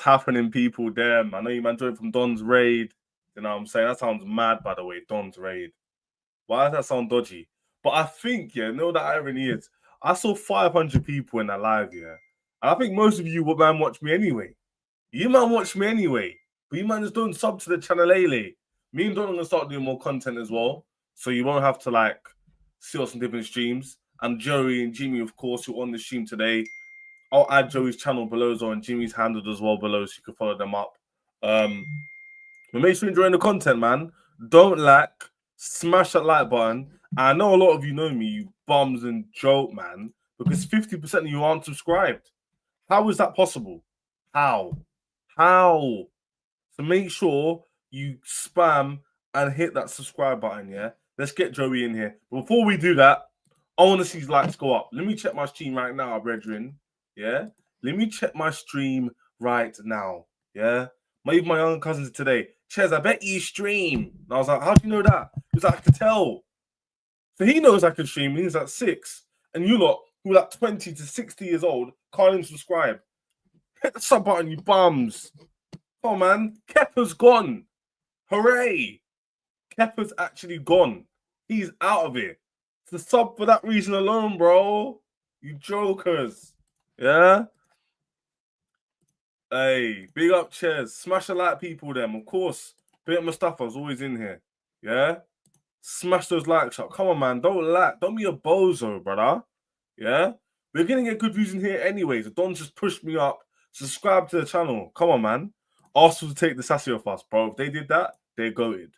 happening, people? Damn, I know you man joined from Don's Raid. You know what I'm saying? That sounds mad, by the way, Don's Raid. Why does that sound dodgy? But I think, yeah, no, the irony is, I saw 500 people in that live, yeah. And I think most of you would man watch me anyway. You man watch me anyway. But you man just don't sub to the channel lately. Me and Don are going to start doing more content as well. So you won't have to, like, see us on different streams. And Joey and Jimmy, of course, who are on the stream today. I'll add Joey's channel below as well, and Jimmy's handled as well below, so you can follow them up. But make sure you're enjoying the content, man. Don't smash that like button. I know a lot of you know me, you bums and joke, man, because 50% of you aren't subscribed. How is that possible? How? So make sure you spam and hit that subscribe button, yeah? Let's get Joey in here. Before we do that, I want to see his likes go up. Let me check my stream right now, brethren. Yeah? Let me check my stream right now. Yeah? Even my young cousins today. Ches, I bet you stream. And I was like, how do you know that? Because I could tell. So he knows I can stream. He's at 6. And you lot, who are like 20 to 60 years old, can't even subscribe. Hit the sub button, you bums. Come on, man. Kepa's gone. Hooray. Kepa's actually gone. He's out of it. It's a sub for that reason alone, bro. You jokers. Yeah? Hey, big up, Ches. Smash the like, people, them. Of course. Big up Mustafa's always in here. Yeah? Smash those likes up. Come on, man. Don't be a bozo, brother. Yeah? We're going to get good views in here anyway. So don't just push me up. Subscribe to the channel. Come on, man. Arsenal to take the sassy off us, bro. If they did that, they're goated.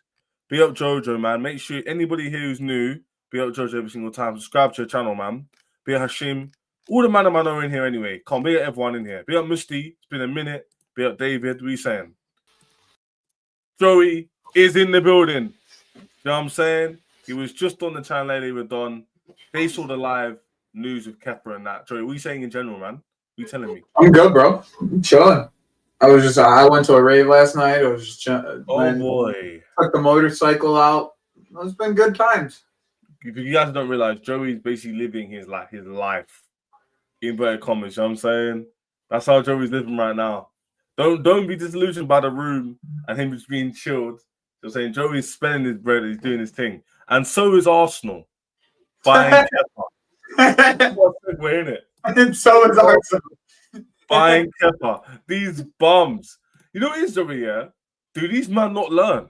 Big up Jojo, man. Make sure anybody here who's new, big up Jojo every single time. Subscribe to the channel, man. Big up Hashim. All the man are in here anyway. Come, big up everyone in here. Big up Musti. It's been a minute. Big up David. What are you saying? Joey is in the building. You know what I'm saying? He was just on the channel lately with Don. They saw the live news with Kepa and that. Joey, what are you saying in general, man? What are you telling me? I'm good, bro. I'm chilling. I went to a rave last night. I was just boy. Took the motorcycle out. It's been good times. If you guys don't realize, Joey's basically living his life. In inverted commas, you know what I'm saying? That's how Joey's living right now. Don't be disillusioned by the room and him just being chilled. You're saying Joey's spending his bread, he's doing his thing. And so is Arsenal. Buying Kepa. We're in it. And so is Arsenal. Buying Kepa. These bums. You know what it is, Joey, yeah? Do these men not learn?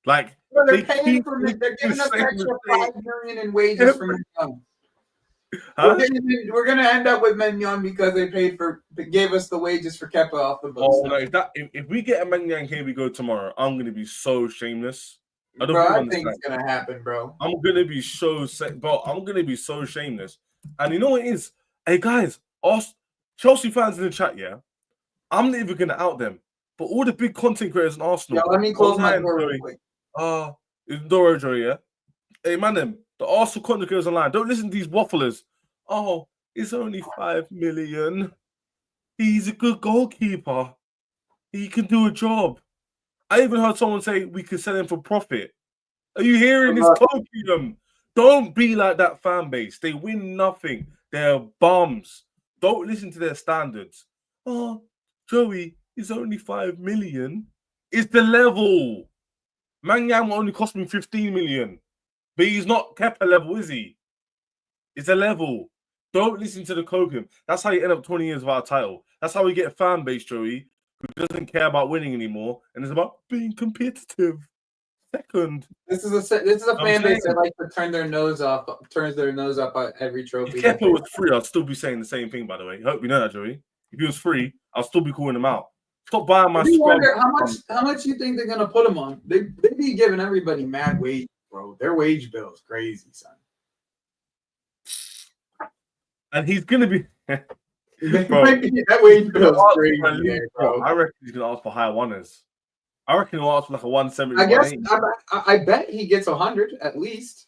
Like, they're paying for me. They're giving us extra $5 million in wages for Maignan. Huh? We're gonna end up with Maignan because they gave us the wages for Kepa off the books. Oh no! If we get a Maignan, here we go tomorrow. I'm gonna be so shameless. I think it's gonna happen, bro. I'm gonna be so shameless. And you know what it is? Hey guys, us Chelsea fans in the chat, yeah. I'm not even gonna out them, but all the big content creators in Arsenal. Yeah, let me close my door real quick. It's Doro Joey, yeah. Hey man, the Arsenal content creators online. Don't listen to these wafflers. Oh, it's only 5 million. He's a good goalkeeper. He can do a job. I even heard someone say we could sell him for profit. Are you hearing this copium? Don't be like that fan base. They win nothing. They're bums. Don't listen to their standards. Oh, Joey, it's only 5 million. It's the level. Maignan will only cost me 15 million. But he's not Kepa level, is he? It's a level. Don't listen to the copium. That's how you end up 20 years without a title. That's how we get a fan base, Joey, who doesn't care about winning anymore, and it's about being competitive. Second. This is a fan base that likes to turns their nose up at every trophy. If Kepa was free, I'd still be saying the same thing, by the way. I hope you know that, Joey. If he was free, I'll still be calling him out. Stop buying my scrub. How much you think they're gonna put him on? They be giving everybody mad wage, bro. Their wage bill is crazy, son. And he's gonna be bro, that wage bill is crazy, bro. I reckon he's gonna ask for higher oneers. I reckon he'll ask for like a 170. I guess I bet he gets 100 at least.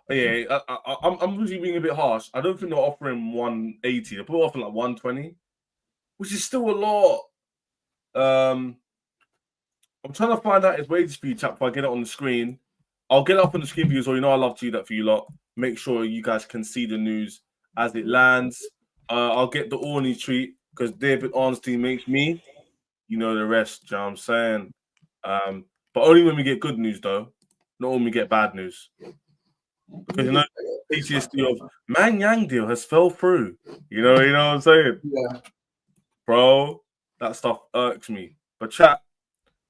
Yeah, I'm usually being a bit harsh. I don't think they're offering 180. They're probably offering like 120, which is still a lot. I'm trying to find out his wages for you, chap. If I get it on the screen, I'll get it up on the screen for you. So you know I love to do that for you lot. Make sure you guys can see the news as it lands. I'll get the Orny treat because David Ornstein makes me you know the rest. You know what I'm saying? But only when we get good news, though. Not when we get bad news. Because you know, PTSD of Maignan deal has fell through. You know what I'm saying? Yeah. Bro, that stuff irks me. But chat,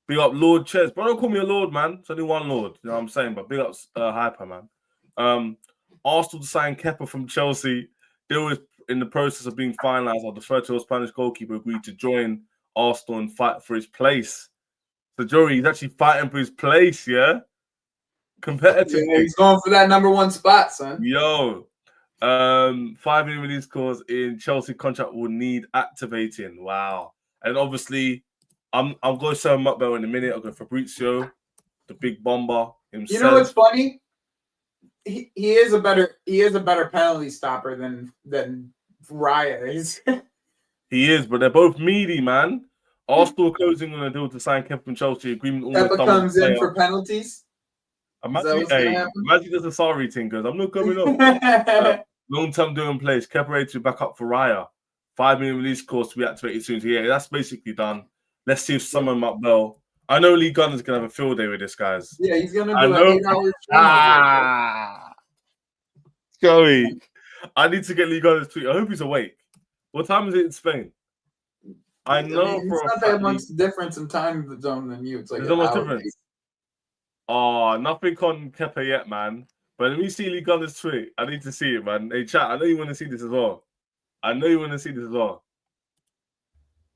big up Lord Ches. Bro, don't call me a Lord, man. It's only one Lord. You know what I'm saying? But big up Hyper, man. Arsenal to sign Kepa from Chelsea. Deal is in the process of being finalised. Our deferred Spanish goalkeeper agreed to join Arsenal and fight for his place. So Joey, he's actually fighting for his place, yeah? Competitive. Yeah, he's going for that number 1 spot, son. Yo. 5 million release clause in Chelsea contract will need activating. Wow. And obviously, I'm going to sell him up there in a minute. I'll go Fabrizio, the big bomber himself. You know what's funny? He is a better penalty stopper than Raya is. He is, but they're both meaty, man. Arsenal closing on a deal to sign Kepa from Chelsea. Agreement almost Kepa done. comes in for penalties. Imagine there's a sorry thing because I'm not coming up. Long-term deal in place. Kepa ready to back up for Raya. 5 million release clause to be activated soon. So yeah, that's basically done. Let's see if someone up Bell. I know Lee Gunner's gonna have a field day with this, guys. Yeah, he's gonna do an 8-hour stream. Joey, I need to get Lee Gunner's tweet. I hope he's awake. What time is it in Spain? I know it's not that much difference in time zone than you. It's like there's not much difference. Oh, nothing on Kepa yet, man. But let me see Lee Gunner's tweet. I need to see it, man. Hey, chat, I know you want to see this as well.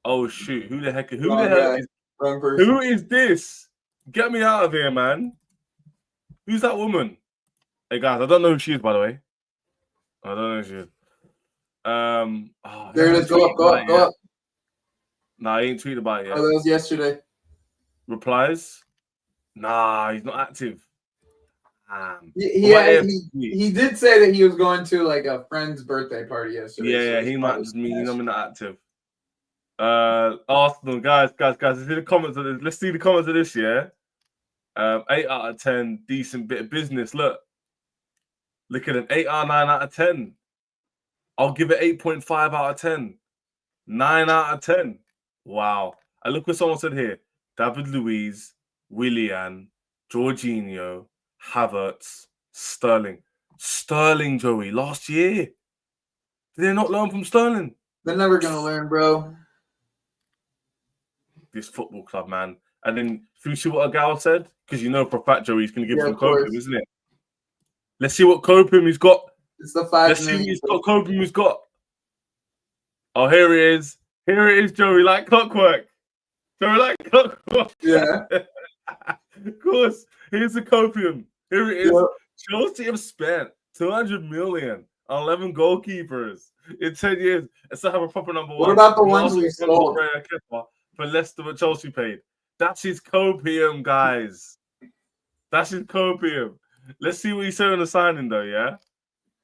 Oh, shoot. Who the heck is this? Get me out of here, man. Who's that woman? Hey, guys, I don't know who she is, by the way. I don't know who she is. There it is. Go up. Nah, I ain't tweeted about it yet. Oh, that was yesterday. Replies? Nah, he's not active. He did say that he was going to like a friend's birthday party yesterday. Yeah, he might just mean I'm not active. Arsenal, guys, let's see the comments of this. Let's see the comments of this, yeah. 8 out of 10, decent bit of business. Look at an 8 or 9 out of 10. I'll give it 8.5 out of 10. 9 out of 10. Wow. And look what someone said here. David Luiz, Willian, Jorginho, Havertz, Sterling. Sterling, Joey, last year. Did they not learn from Sterling? They're never going to learn, bro. This football club, man. And then, you see what a gal said? Because you know for a fact, Joey, he's going to give some copium, isn't it? Let's see what copium he's got. It's the 5 Let's see what copium he's got. Oh, here it is. Here it is, Joey, like clockwork. Yeah. Of course. Here's the copium. Here it is. Yep. Chelsea have spent 200 million on 11 goalkeepers in 10 years and still have a proper number 1. What about the ones we sold? For less than what Chelsea paid. That's his copium, guys. That's his copium. Let's see what he said on the signing, though, yeah?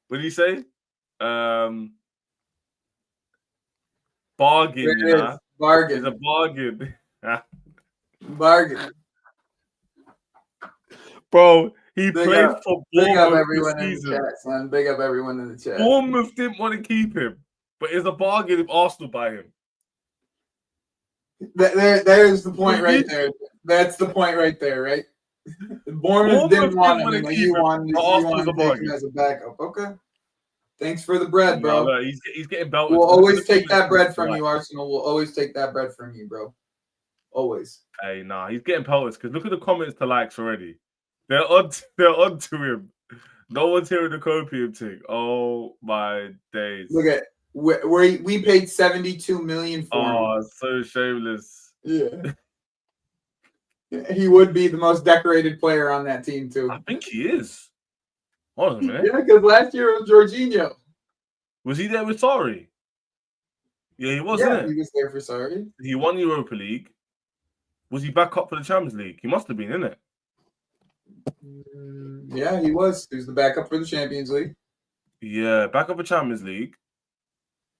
What did he say? Bargain, you know? Bargain. It's a bargain. Bargain. Bro, he played for Bournemouth. Big up everyone in the chat, son. Big up everyone in the chat. Bournemouth didn't want to keep him, but it's a bargain if Arsenal buy him. There's the point right there. That's the point right there, right? Bournemouth didn't want him, and you wanted to take him as a backup. Okay. Thanks for the bread, bro. No, he's getting belted. We'll always take that bread from you, Arsenal. We'll always take that bread from you, bro. Always. Hey, nah, he's getting pelted because look at the comments to likes already. They're on to him. No one's hearing the copium thing. Oh my days. Look at we paid 72 million for him. Oh, so shameless. Yeah. He would be the most decorated player on that team too. I think he is. Hold on a minute. Yeah, because last year it was Jorginho. Was he there with Sarri? Yeah, he was. Yeah, he was there for Sarri. He won Europa League. Was he back up for the Champions League? He must have been, innit? Yeah, he was. He was the backup for the Champions League. Yeah, back up for Champions League.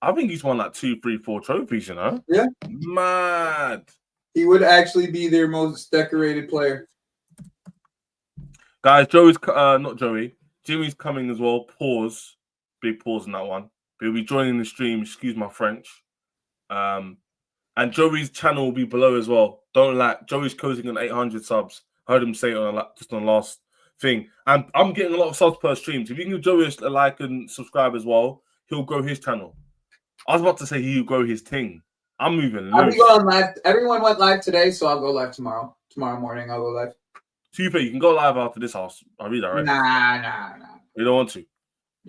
I think he's won like 2, 3, 4 trophies, you know? Yeah. Mad. He would actually be their most decorated player. Guys, Joey's not Joey. Jimmy's coming as well. Pause. Big pause on that one. He'll be joining the stream. Excuse my French. And And Joey's channel will be below as well. Don't Joey's closing on 800 subs. I heard him say it on just on the last thing. And I'm getting a lot of subs per stream. So if you can give Joey a like and subscribe as well, he'll grow his channel. I was about to say he'll grow his thing. I'm moving loose. I'll be going live. Everyone went live today, so I'll go live tomorrow. Tomorrow morning, I'll go live. To be fair, you can go live after this house. I'll read that, right? Nah. You don't want to. Yeah.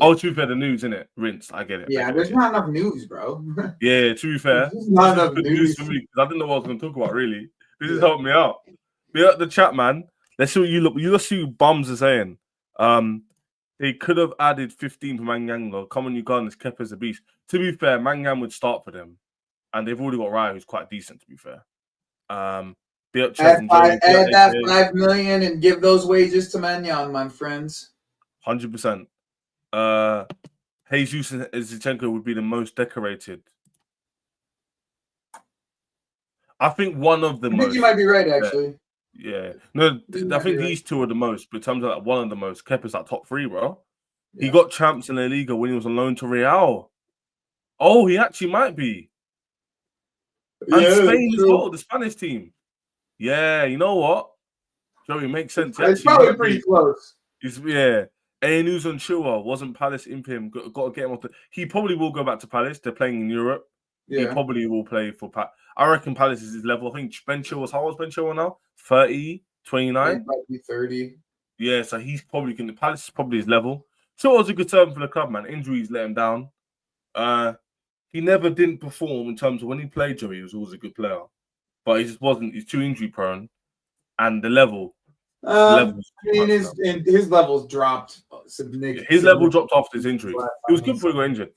Oh, to be fair, the news, innit? Rinse. I get it. Yeah, there's not enough news, bro. Yeah, to be fair. There's not enough news for me, because I didn't know what I was going to talk about, really. This has helped me out. Be at the chat, man. Let's see what you look. Let's see what bums are saying. They could have added 15 for Maignan, though. Come on, you guys. Kepa's a beast. To be fair, Maignan would start for them. And they've already got Raya, who's quite decent, to be fair. Add that 5 million and give those wages to Maignan, my friends. 100%. Jesus and Zichenko would be the most decorated. I think one of the most. I think you might be right, actually. Yeah. No, I think these two are the most, but in terms of like one of the most, Kepa's like top 3, bro. Yeah. He got champs in La Liga when he was on loan to Real. Oh, he actually might be. And Spain as well, the Spanish team. Yeah, you know what? Joey, makes sense. It's probably pretty close. Yeah. Enu's on Chua, wasn't Palace in him. Got to get him off He probably will go back to Palace. They're playing in Europe. Yeah. He probably will play for I reckon Palace is his level. I think Ben Chilwell's, how old is Ben Chilwell now? 30, 29? Might be 30. Yeah, so he's probably going to Palace is probably his level. Chilwell's a good servant for the club, man. Injuries let him down. He never didn't perform in terms of when he played Joey, he was always a good player. But he just wasn't, he's too injury prone. And the level. His levels dropped significantly. His level dropped after his injury. He was good before he got injured.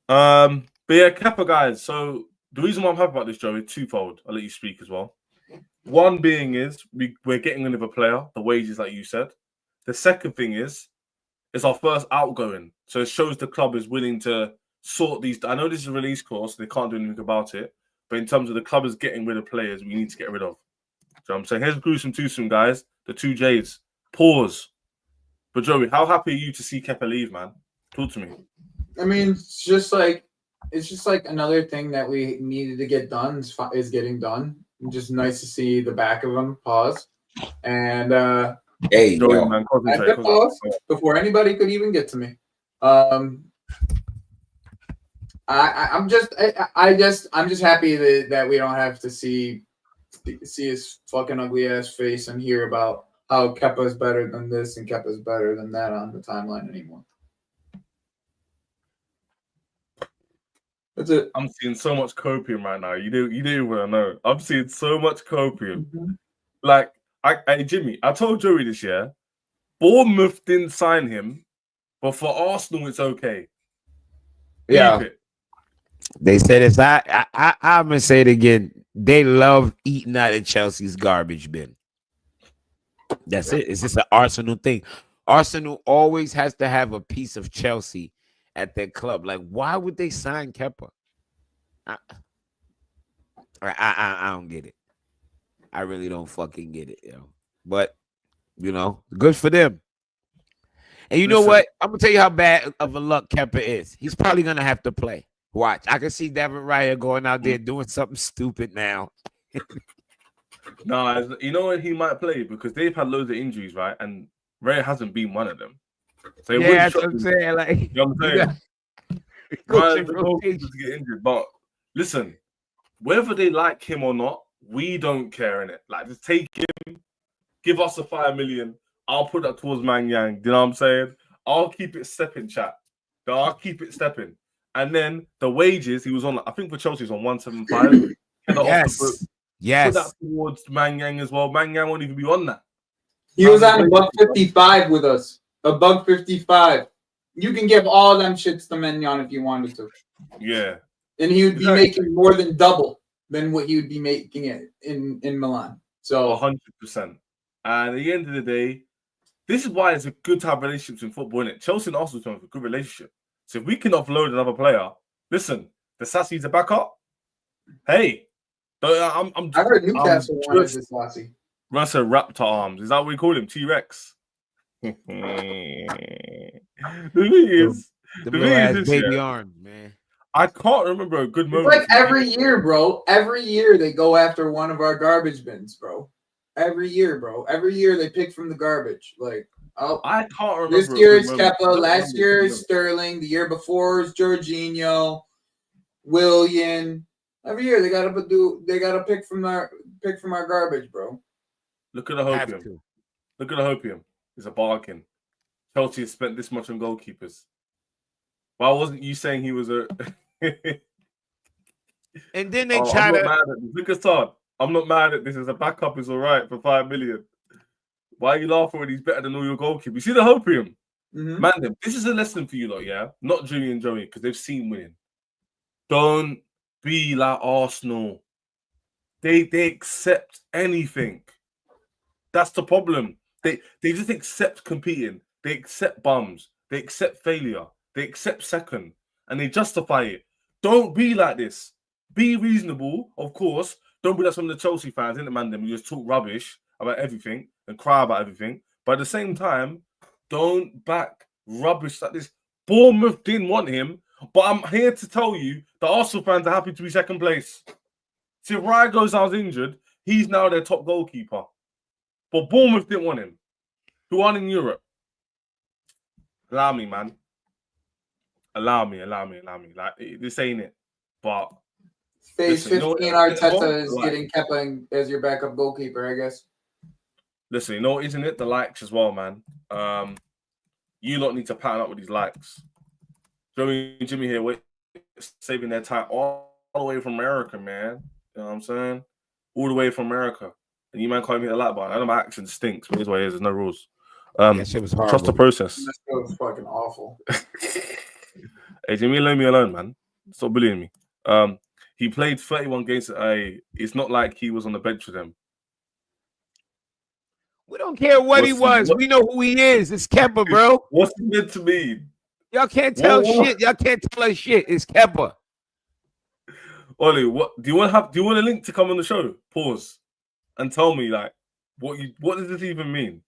But yeah, Kepa, guys. So the reason why I'm happy about this, Joey, is twofold. I'll let you speak as well. One being is we're getting rid of a player, the wages, like you said. The second thing is it's our first outgoing. So it shows the club is willing to sort these. I know this is a release clause, so they can't do anything about it. But in terms of the club is getting rid of players, we need to get rid of. So I'm saying, here's gruesome twosome, guys. The 2 J's. Pause. But Joey, how happy are you to see Kepa leave, man? Talk to me. I mean, it's just like another thing that we needed to get done is getting done. Just nice to see the back of him. Pause. And hey, Joey, man, pause before anybody could even get to me. I'm just happy that we don't have to see his fucking ugly ass face and hear about how Kepa is better than this and Kepa is better than that on the timeline anymore. That's it. I'm seeing so much copium right now. You don't even want to know. I'm seeing so much copium. Mm-hmm. Like, Jimmy, I told Joey this year, Bournemouth didn't sign him, but for Arsenal, it's okay. Yeah. They said it's I'm gonna say it again. They love eating out of Chelsea's garbage bin. That's it. It's just an Arsenal thing. Arsenal always has to have a piece of Chelsea at their club. Like, why would they sign Kepa? I don't get it. I really don't fucking get it, yo. But good for them. And you know what? I'm gonna tell you how bad of a luck Kepa is. He's probably gonna have to play. Watch. I can see David Raya going out there doing something stupid now. No, you know what? He might play because they've had loads of injuries, right? And Raya hasn't been one of them. So yeah, that's what I'm saying. Like, you know what I'm saying? Raya's to get injured. But listen, whether they like him or not, we don't care, innit? Like, just take him, give us the 5 million. I'll put that towards Maignan. You know what I'm saying? I'll keep it stepping, chat. I'll keep it stepping. And then the wages, he was on, I think for Chelsea, he was on 175. Yes. Put that towards Maignan as well. Maignan won't even be on that. He was on $155 with us. $155. You can give all them shits to Maignan if you wanted to. Yeah. And he would be making more than double than what he would be making it in Milan. So 100%. And at the end of the day, this is why it's good to have relationships in football, isn't it? Chelsea and Arsenal have a good relationship. So if we can offload another player, listen, the Sassy's a backup. Hey, I heard Newcastle wanted this Sassy. Russell Raptor arms. Is that what we call him? T-Rex. The thing is, baby arms, man. I can't remember a good It's moment. like every year, bro. Every year they go after one of our garbage bins, bro. Every year, bro. Every year they pick from the garbage. Like, oh, I can't remember. this a year good it's moment. I Kepa. don't Last remember a year good is moment. Sterling. The year before is Jorginho, Willian. Every year they gotta pick from our garbage, bro. Look at the Have hopium. to. Look at the hopium. It's a bargain. Chelsea has spent this much on goalkeepers. Why wasn't you saying he was a? And then they I'm try not to. mad at this. Look at Todd. I'm not mad at this. As a backup is all right for 5 million. Why are you laughing when he's better than all your goalkeepers? You see the hopium? Mm-hmm. Man, this is a lesson for you lot, yeah? Not Jimmy and Joey, because they've seen winning. Don't be like Arsenal. They accept anything. That's the problem. They just accept competing. They accept bums. They accept failure. They accept second. And they justify it. Don't be like this. Be reasonable, of course. Don't be like some of the Chelsea fans, innit, man? Them who just talk rubbish about everything and cry about everything. But at the same time, don't back rubbish like this. Bournemouth didn't want him, but I'm here to tell you the Arsenal fans are happy to be second place. See, if Raya goes out injured, he's now their top goalkeeper. But Bournemouth didn't want him. Who won in Europe? Allow me, man. Allow me. Like, this ain't it. But Phase listen, 15, what- Arteta is like- getting Kepa as your backup goalkeeper, I guess. listen, you know, isn't it? The likes as well, man. You lot need to pattern up with these likes. Joey and Jimmy here, saving their time all the way from America, man. You know what I'm saying? All the way from America. And you man can't hit the like button. I know my action stinks, but here's what it is. There's no rules. That shit was horrible. Trust the process. That was fucking awful. Hey, Jimmy, leave me alone, man. Stop bullying me. He played 31 games. It's not like he was on the bench with them. We don't care what he was. We know who he is. It's Kepa, bro. What's he meant to mean? Y'all can't tell Whoa. shit. Y'all can't tell us shit. It's Kepa. Ollie, what do you want a link to come on the show? Pause and tell me, like, what does this even mean?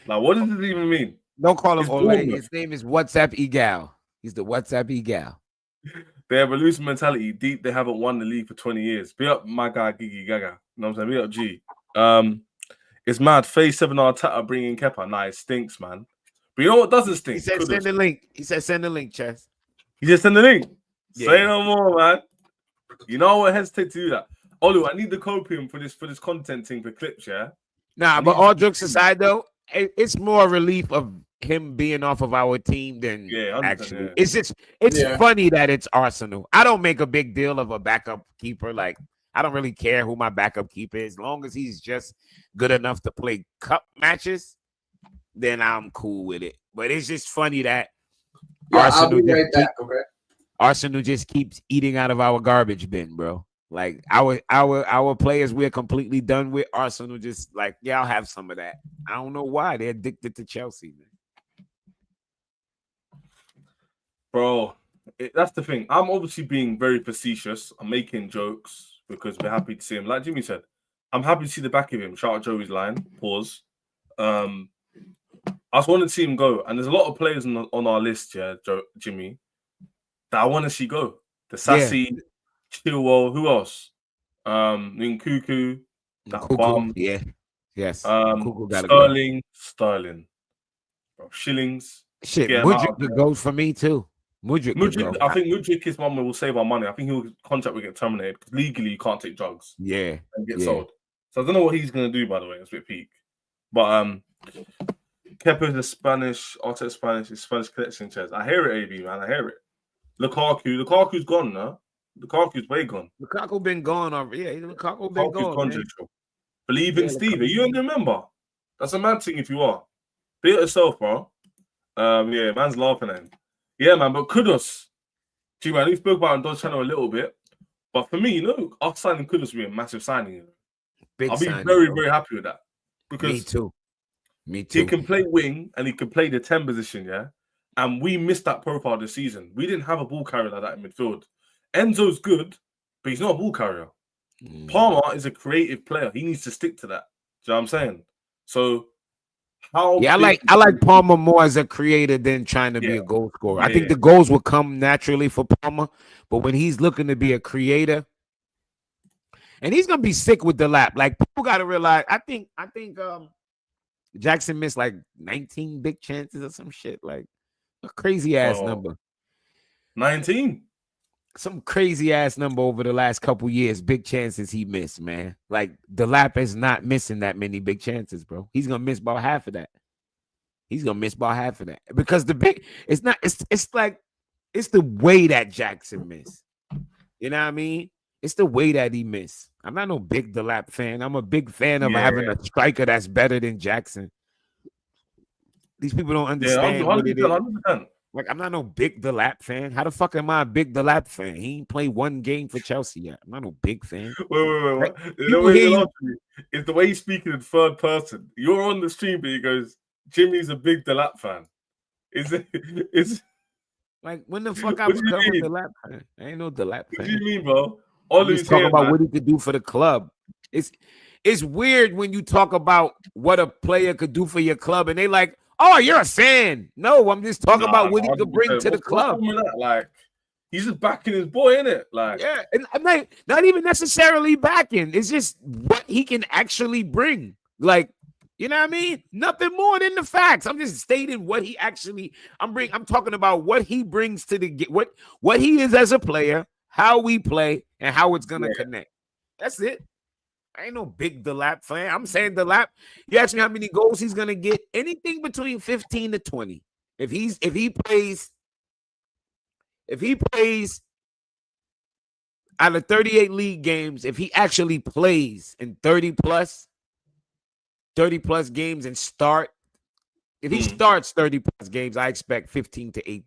Like, what does this even mean? Don't call him It's Ole. Bournemouth. His name is WhatsApp Egal. He's the WhatsApp Egal. They have a loose mentality. Deep, they haven't won the league for 20 years. Be up, my guy, Gigi Gaga. You know what I'm saying? Be up, G. It's mad. Phase 7 Arteta bringing Kepa. Nah, it stinks, man. But you know what doesn't stink? He said, Kudus. send the link. He said, send the link, Chess. He just sent the link. Yeah. Say no more, man. You know what? Hesitate to do that. Olu, I need the copium for this content thing for clips, yeah? Nah, but all jokes aside, though, it's more relief of him being off of our team than 100%, actually. yeah. It's funny that it's Arsenal. I don't make a big deal of a backup keeper. Like, I don't really care who my backup keeper is. As long as he's just good enough to play cup matches, then I'm cool with it. But it's just funny that Arsenal just keeps eating out of our garbage bin, bro. Like our players, we're completely done with. Arsenal just like, yeah, I'll have some of that. I don't know why they're addicted to Chelsea, man. Bro, that's the thing. I'm obviously being very facetious. I'm making jokes because we're happy to see him. Like Jimmy said, I'm happy to see the back of him. Shout out Joey's line. Pause. I just want to see him go. And there's a lot of players on our list, yeah, Jimmy, that I want to see go. The Sassy, Chilwell, who else? Nkunku, that bum. Yeah. Yes. Sterling. Bro, Shillings. Shit, Mudryk could go for me too. Mudryk, I think Mudryk is one where we'll save our money. I think contract will get terminated because legally you can't take drugs. Yeah. And get sold. So I don't know what he's gonna do, by the way. It's a bit peak. But Kepa is a Spanish, Arteta Spanish, is Spanish connection chairs. I hear it, AB, man. I hear it. Lukaku's gone, no? Lukaku's way gone. Lukaku been gone already. Yeah, Lukaku been gone. Believe in Steve. You don't remember. That's a mad thing if you are. Be it yourself, bro. Yeah, man's laughing at him. Yeah, man, but Kudus. Gee, man, we spoke about on Dodge Channel a little bit. But for me, us signing Kudus would be a massive signing. I'll be very, very happy with that. Because Me too. He can play wing and he can play the 10 position, yeah? And we missed that profile this season. We didn't have a ball carrier like that in midfield. Enzo's good, but he's not a ball carrier. Palmer is a creative player. He needs to stick to that. Do you know what I'm saying? So How Yeah, I like Palmer more as a creator than trying to be a goal scorer. I think the goals will come naturally for Palmer, but when he's looking to be a creator, and he's gonna be sick with the lap. Like people gotta realize, I think Jackson missed like 19 big chances or some shit, like a crazy ass number. 19. Some crazy ass number over the last couple years, big chances he missed, man. Like the lap is not missing that many big chances, bro. He's gonna miss about half of that. Because it's like it's the way that Jackson missed. You know what I mean? It's the way that he missed. I'm not no big Delap fan. I'm a big fan of having a striker that's better than Jackson. These people don't understand what it is. 100%. Like, I'm not no big Delap fan. How the fuck am I a big Delap fan? He ain't played one game for Chelsea yet. I'm not no big fan. Wait. It's the way he's speaking in third person. You're on the stream, but he goes, Jimmy's a big Delap fan. Is it? Like, when the fuck I become a Delap fan? I ain't no Delap fan. What do you mean, bro? He's talking about what he could do for the club. It's weird when you talk about what a player could do for your club, and they like, oh, you're a fan. No, I'm just talking about what he could bring to the club. Like, he's just backing his boy, innit? Like, yeah, and I'm not even necessarily backing. It's just what he can actually bring. Like, you know what I mean? Nothing more than the facts. I'm just stating what he actually. I'm talking about what he brings to the what he is as a player, how we play, and how it's gonna connect. That's it. I ain't no big Delap fan. I'm saying Delap. You ask me how many goals he's gonna get? Anything between 15 to 20. If he plays out of 38 league games, if he actually plays in 30 plus games and if he starts 30 plus games, I expect 15 to 8.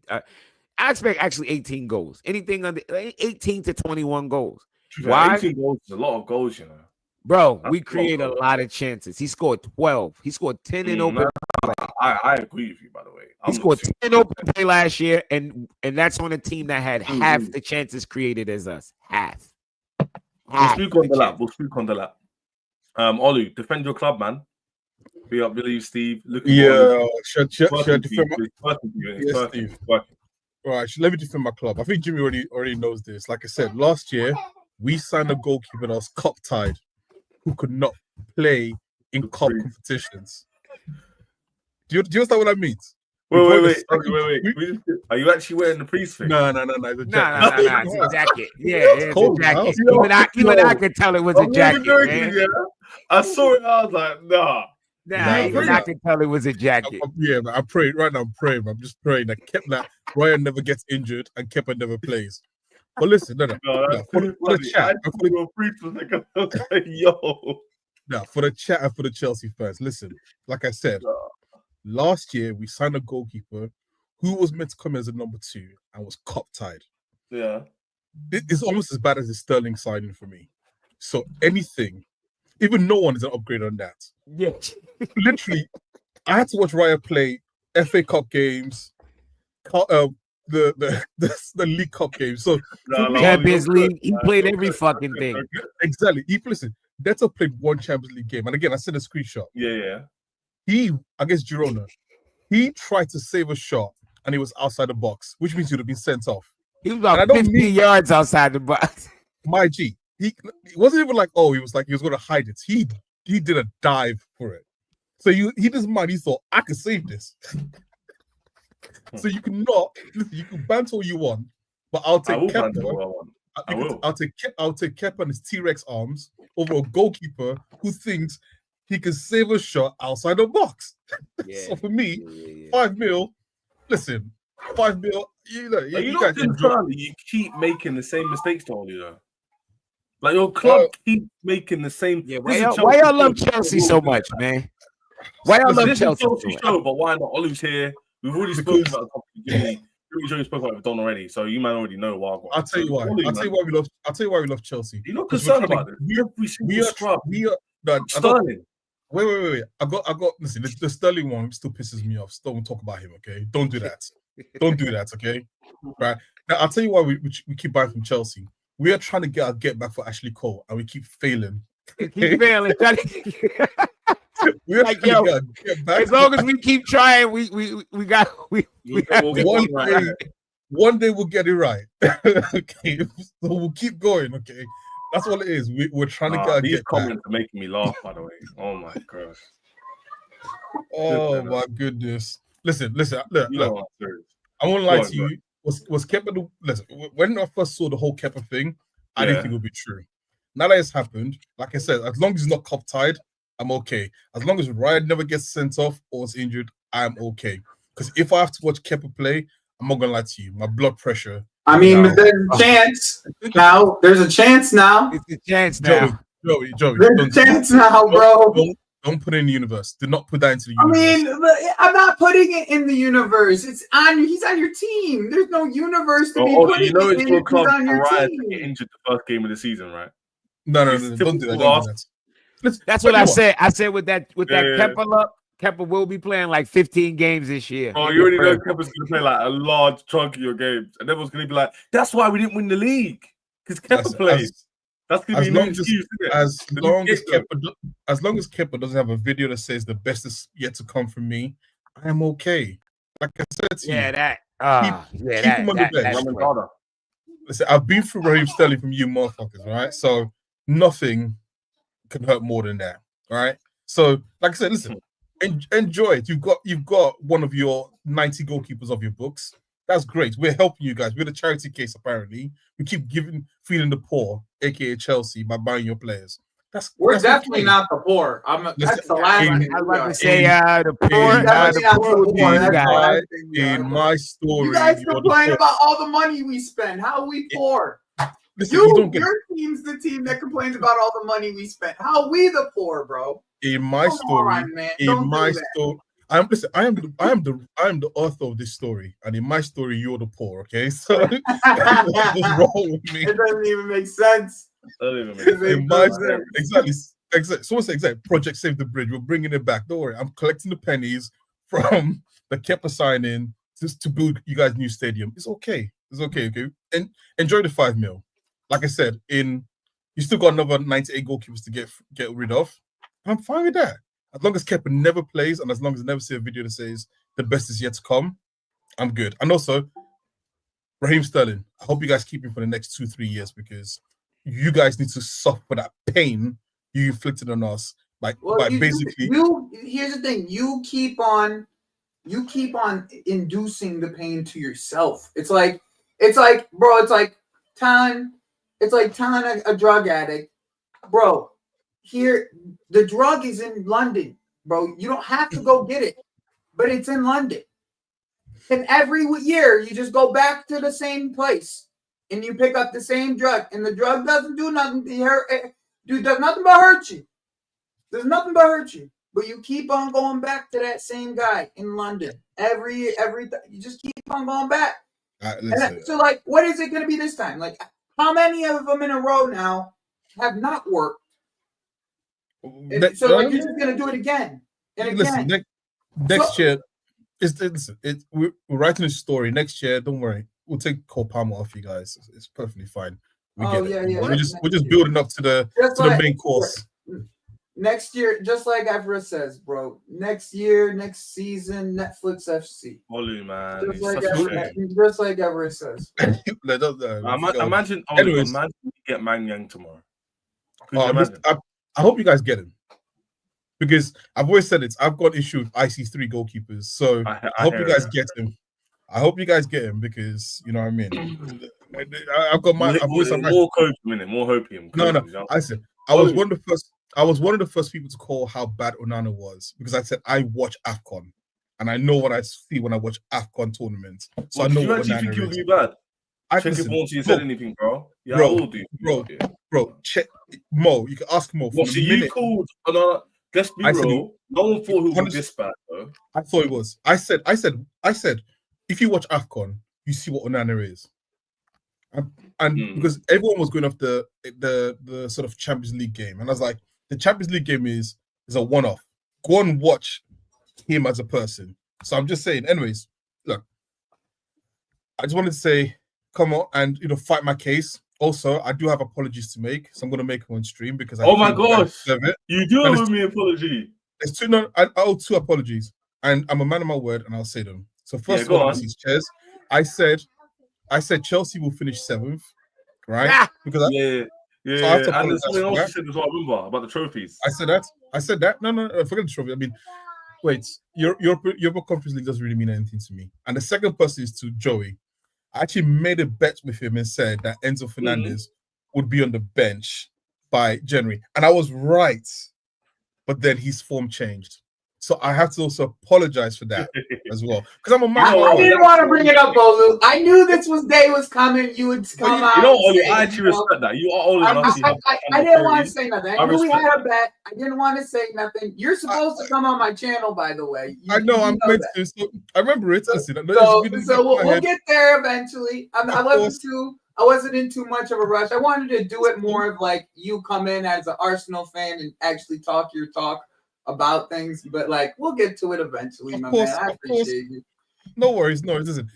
I expect actually 18 goals. Anything under 18 to 21 goals. Why? 18 goals is a lot of goals, you know. Bro, we create a lot of chances. He scored 12. He scored 10 in open play. I agree with you, by the way. He scored 10 in open play last year, and that's on a team that had half the chances created as us. Half. We'll speak on the lap. Olu, defend your club, man. Be up, believe Steve. Should I defend my Steve. Right, let me defend my club. I think Jimmy already knows this. Like I said, last year we signed a goalkeeper that was cup tied, who could not play in cup competitions. Do you understand what that means? Wait. Are you actually wearing the priest thing? No. It's a jacket. Yeah, it's cold, a jacket. Even I could tell it was a jacket, man. Yeah. I saw it. I was like, nah. Even I could tell it was a jacket. I'm praying right now. I'm just praying that Ryan never gets injured and Kepa never plays. But listen, for the chat, for the chat and for the Chelsea fans, listen. Like I said, last year we signed a goalkeeper who was meant to come as a number 2 and was cup tied. Yeah, it's almost as bad as the Sterling signing for me. So anything, even no one is an upgrade on that. Yeah, literally, I had to watch Raya play FA Cup games, the League Cup games. So Champions League, he played every fucking thing. Exactly. Listen, Neto played one Champions League game, and again, I sent a screenshot. Yeah. He against Girona, he tried to save a shot, and he was outside the box, which means he would have been sent off. He was about 50 yards outside the box. My G, he wasn't even like, he was going to hide it. He did a dive for it. So he doesn't mind. He thought, I can save this. So you can banter all you want, but I'll take Kepa. I'll take Kepa and his T-Rex arms over a goalkeeper who thinks he can save a shot outside the box. Yeah. So for me, 5 mil. Listen, 5 mil. You guys you keep making the same mistakes, don't you? Though? Like your club keep making the same. Yeah, why y'all love Chelsea so much, man? Why y'all love Chelsea so much? Show, but why not? Olu's here. We've already spoken about the topic. Spoke about it done already, so you might already know why. I'll tell you why. I'll tell you why we love Chelsea. You're not concerned about it. Sterling. Wait. I got. Listen, the Sterling one still pisses me off. Don't talk about him, okay? Don't do that. Don't do that, okay? Right now, I'll tell you why we keep buying from Chelsea. We are trying to get our get back for Ashley Cole, and we keep failing. Keep failing. We're Like, trying yo, to get back. as long as we keep trying, we got one day we'll get it right. Okay, so we'll keep going. Okay, that's what it is. We're trying to These get comments back. are making me laugh. By the way, oh my gosh. Oh my goodness! Listen. Look. You know what, serious. I won't lie to you. Was Kepa the listen? When I first saw the whole Kepa thing, I didn't think it would be true. Now that it's happened, like I said, as long as he's not cup tied, I'm okay. As long as Ryan never gets sent off or is injured, I'm okay. Because if I have to watch Kepa play, I'm not gonna lie to you, my blood pressure. I mean, but there's a chance now. There's a chance now. It's a chance now. Joey. There's a chance now, bro. Don't put it in the universe. Do not put that into the universe. I mean, I'm not putting it in the universe. It's on. He's on your team. There's no universe to be putting you know it it's in. your He's club on your for Ryan team. to get injured the first game of the season, right? No, don't do that. That's what I said. I said with that Kepa luck, Kepa will be playing like 15 games this year. Oh, you already know Kepa's going to play like a large chunk of your games, and everyone's going to be like, "That's why we didn't win the league because Kepa played." That's going to be an excuse. As long as Kepa doesn't have a video that says the best is yet to come from me, I am okay. Like I said to you, keep him on the bench. Listen, I've been through Raheem Sterling from you motherfuckers, right? So nothing can hurt more than that, all right? So, like I said, listen, enjoy it. You've got one of your 90 goalkeepers of your books. That's great. We're helping you guys. We're the charity case, apparently. We keep feeding the poor, aka Chelsea, by buying your players. We're definitely not the poor. That's the last thing. I was about to say the poor. In my story, you guys complain about all the money we spend. How are we poor? Listen, your team's the team that complains about all the money we spent. How are we the poor, bro? In my story, I am the author of this story, and in my story, you're the poor. Okay, so what's wrong with me? It doesn't even make sense. In my story, exactly. Someone said exactly. Project Save the Bridge. We're bringing it back. Don't worry. I'm collecting the pennies from the Kepa signing to build you guys' new stadium. It's okay. Okay. And enjoy the 5 mil. Like I said, you still got another 98 goalkeepers to get rid of. I'm fine with that. As long as Kepa never plays and as long as I never see a video that says the best is yet to come, I'm good. And also, Raheem Sterling, I hope you guys keep him for the next 2-3 years because you guys need to suffer that pain you inflicted on us. Here's the thing. You keep on inducing the pain to yourself. It's like telling a drug addict, bro, here the drug is in London, bro. You don't have to go get it, but it's in London. And every year you just go back to the same place and you pick up the same drug, and the drug doesn't do nothing to hurt. Does nothing but hurt you. There's nothing but hurt you. But you keep on going back to that same guy in London every you just keep on going back. So like, what is it going to be this time? Like, how many of them in a row now have not worked? You're just going to do it again and again. Listen, next year, we're writing a story. Next year, don't worry, we'll take Cole Palmer off you guys. It's perfectly fine. We're just building up to the main course. Next year, just like Evra says, bro. Next year, next season, Netflix FC. Holy man, just like Evra says. Imagine you get Maignan tomorrow. I hope you guys get him because I've always said it. I've got issue with IC3 goalkeepers, so I hope you guys get him. I hope you guys get him because you know what I mean. I've got my. More hopium. No. I said I was one of the first. I was one of the first people to call how bad Onana was because I said I watch AFCON and I know what I see when I watch AFCON tournaments. So I know what Onana think he would be bad. Check it once you said anything, bro. Yeah, I will do. Bro. Check Mo. You can ask Mo. Well, you called Onana. Let's be real. No one thought he was this bad, though. I thought it was. I said. If you watch AFCON, you see what Onana is. And because everyone was going off the sort of Champions League game, and I was like, the Champions League game is a one-off. Go and watch him as a person. So I'm just saying. Anyways, look, I just wanted to say, come on and fight my case. Also, I do have apologies to make, so I'm going to make them on stream because oh my gosh, you do owe me an apology. It's two. No, I owe two apologies, and I'm a man of my word, and I'll say them. So first go one, on. obviously, is Ches. I said Chelsea will finish 7th, right? Ah! Because Yeah. so I have to And apologize there's something for else that. you said as well, remember, about the trophies. I said that. No, forget the trophy. I mean, wait, Europa Conference League doesn't really mean anything to me. And the second person is to Joey. I actually made a bet with him and said that Enzo Fernandez would be on the bench by January, and I was right. But then his form changed, so I have to also apologize for that as well because I'm a man. I didn't want to bring it up, Olu. I knew this day was coming. You would come out. You know, and Olu, say, I actually respect that. You are older than us. I didn't want to say nothing. I knew we had respect a bet. I didn't want to say nothing. You're supposed to come on my channel, by the way. I know I'm meant to. So I remember it. So we'll get there eventually. I wasn't in too much of a rush. I wanted to do it more of like you come in as an Arsenal fan and actually talk your talk about things, but like we'll get to it eventually, man. I appreciate you. No worries. Listen,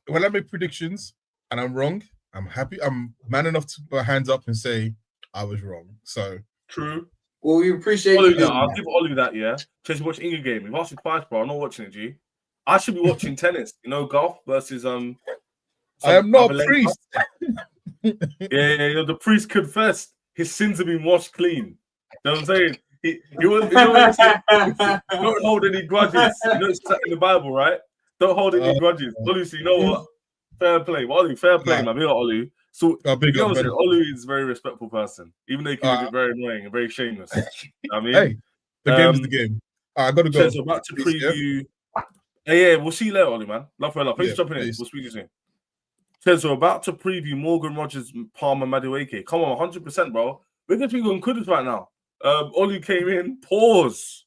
when I make predictions and I'm wrong, I'm happy. I'm man enough to put my hands up and say I was wrong. So true. Well, we appreciate you. I'll give Ollie that. Yeah, Chase, watch Inga game. You've asked me twice, bro. I'm not watching it, G. I should be watching tennis. You know, golf versus I am not a priest. The priest confessed his sins have been washed clean. You know what I'm saying? He don't hold any grudges. You know, it's in the Bible, right? Don't hold any grudges. Olu, you know what? Fair play. Well, Olu, fair play, man. Big up Olu. So, Olu is a very respectful person, even though he can be very annoying and very shameless. I mean, hey, the game is the game. I got to go. So about to preview. Yeah, we'll see you later, Olu, man. Love for love. Thanks for jumping in. We'll speak to you soon. Says we're about to preview Morgan Rogers, Palmer, Madueke. Come on, 100%, bro. We're going to be on Kudus right now. Olu came in. Pause.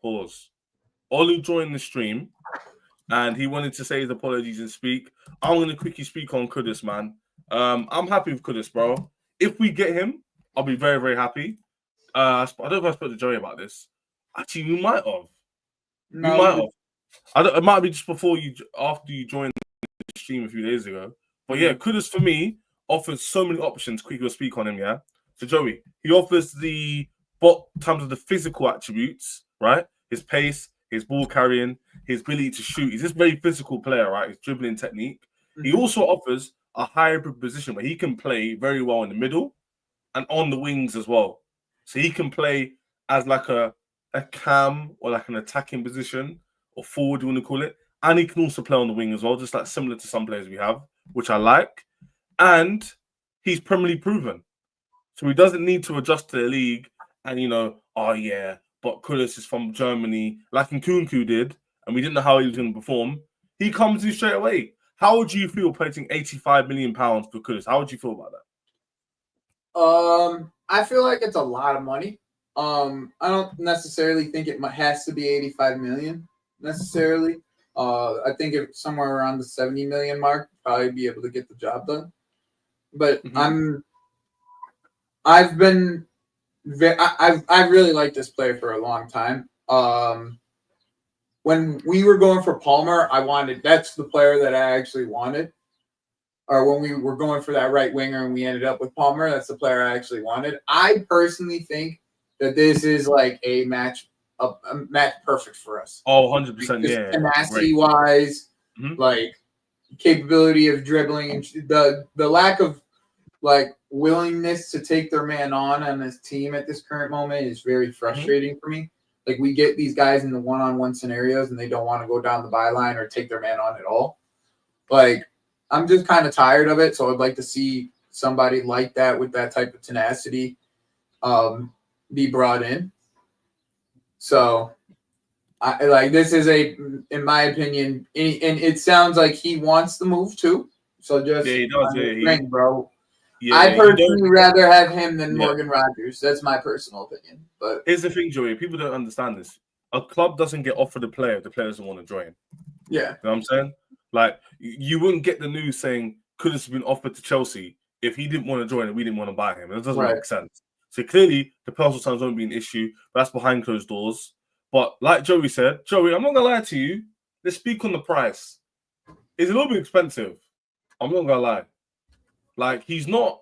Olu joined the stream, and he wanted to say his apologies and speak. I'm going to quickly speak on Kudus, man. I'm happy with Kudus, bro. If we get him, I'll be very, very happy. I don't know if I spoke to Joey about this. Actually, you might have. No. You might have. It might be just after you joined the stream a few days ago. But yeah, Kudus for me offers so many options. Quickly, we'll speak on him, yeah? So Joey, he offers the terms of the physical attributes, right? His pace, his ball carrying, his ability to shoot. He's this very physical player, right? His dribbling technique. Mm-hmm. He also offers a hybrid position where he can play very well in the middle and on the wings as well. So he can play as like a cam or like an attacking position or forward, you want to call it. And he can also play on the wing as well, just like similar to some players we have, which I like. And he's Premier League proven. So he doesn't need to adjust to the league and, but Kudus is from Germany, like Nkunku did, and we didn't know how he was going to perform. He comes in straight away. How would you feel paying £85 million for Kudus? How would you feel about that? I feel like it's a lot of money. I don't necessarily think it has to be 85 million necessarily. I think if somewhere around the 70 million mark, probably be able to get the job done. But I've really liked this player for a long time. When we were going for Palmer, that's the player that I actually wanted. Or when we were going for that right winger and we ended up with Palmer, that's the player I actually wanted. I personally think that this is like a match perfect for us. Oh, 100%, yeah. Tenacity-wise, like capability of dribbling, and the lack of like willingness to take their man on this team at this current moment is very frustrating for me. Like we get these guys in the one-on-one scenarios and they don't want to go down the byline or take their man on at all. Like I'm just kind of tired of it. So I'd like to see somebody like that with that type of tenacity be brought in. So this is in my opinion, and it sounds like he wants the move too. So just he does, bro. Yeah, I personally rather have him than Morgan Rogers. That's my personal opinion. But here's the thing, Joey. People don't understand this. A club doesn't get offered a player if the player doesn't want to join. Yeah. You know what I'm saying? Like, you wouldn't get the news saying Kudus have been offered to Chelsea if he didn't want to join and we didn't want to buy him. It doesn't make sense. So clearly, the personal terms won't be an issue. But that's behind closed doors. But like Joey said, Joey, I'm not going to lie to you. Let's speak on the price. It's a little bit expensive. I'm not going to lie. Like, he's not...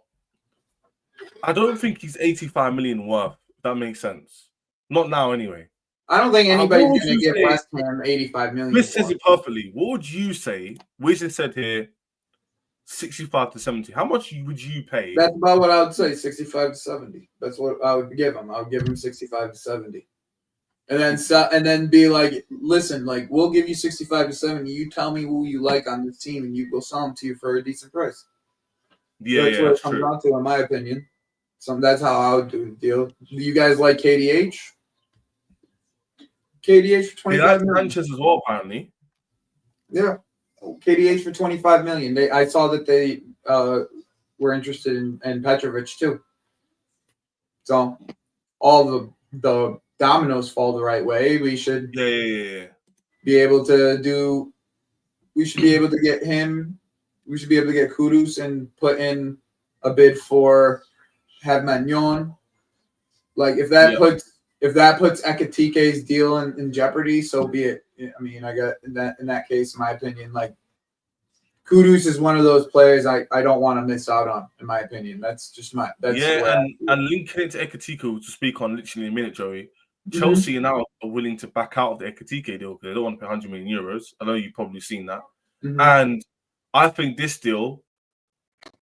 I don't think he's 85 million worth, if that makes sense. Not now, anyway. I don't think anybody's what would going to you give say- West Ham 85 million. This for says him. it perfectly. What would you say? Wiz has said here 65 to 70. How much would you pay? That's about what I would say, 65 to 70. That's what I would give him. I would give him 65 to 70. And then be like, listen, like, we'll give you 65 to 70. You tell me who you like on this team, and we'll sell them to you for a decent price. Yeah, That's yeah, what that's it comes true. down to, in my opinion. So that's how I would do the deal. Do you guys like KDH? KDH for They 25 like million. Sanchez as well, apparently. Yeah. KDH for 25 million. I saw that they were interested in Petrovic too. So all the dominoes fall the right way. We should Yeah. be able to do. We should be able to get him. We should be able to get Kudus and put in a bid for have Maignan. Like if that puts Ekitike's deal in jeopardy, so be it. I mean, I got in that case, in my opinion, like Kudus is one of those players I don't want to miss out on, in my opinion. That's just my the way and linking it to Ekitike to speak on literally in a minute, Joey. Chelsea now are willing to back out of the Ekitike deal because they don't want to pay 100 million euros. I know you've probably seen that. And I think this deal,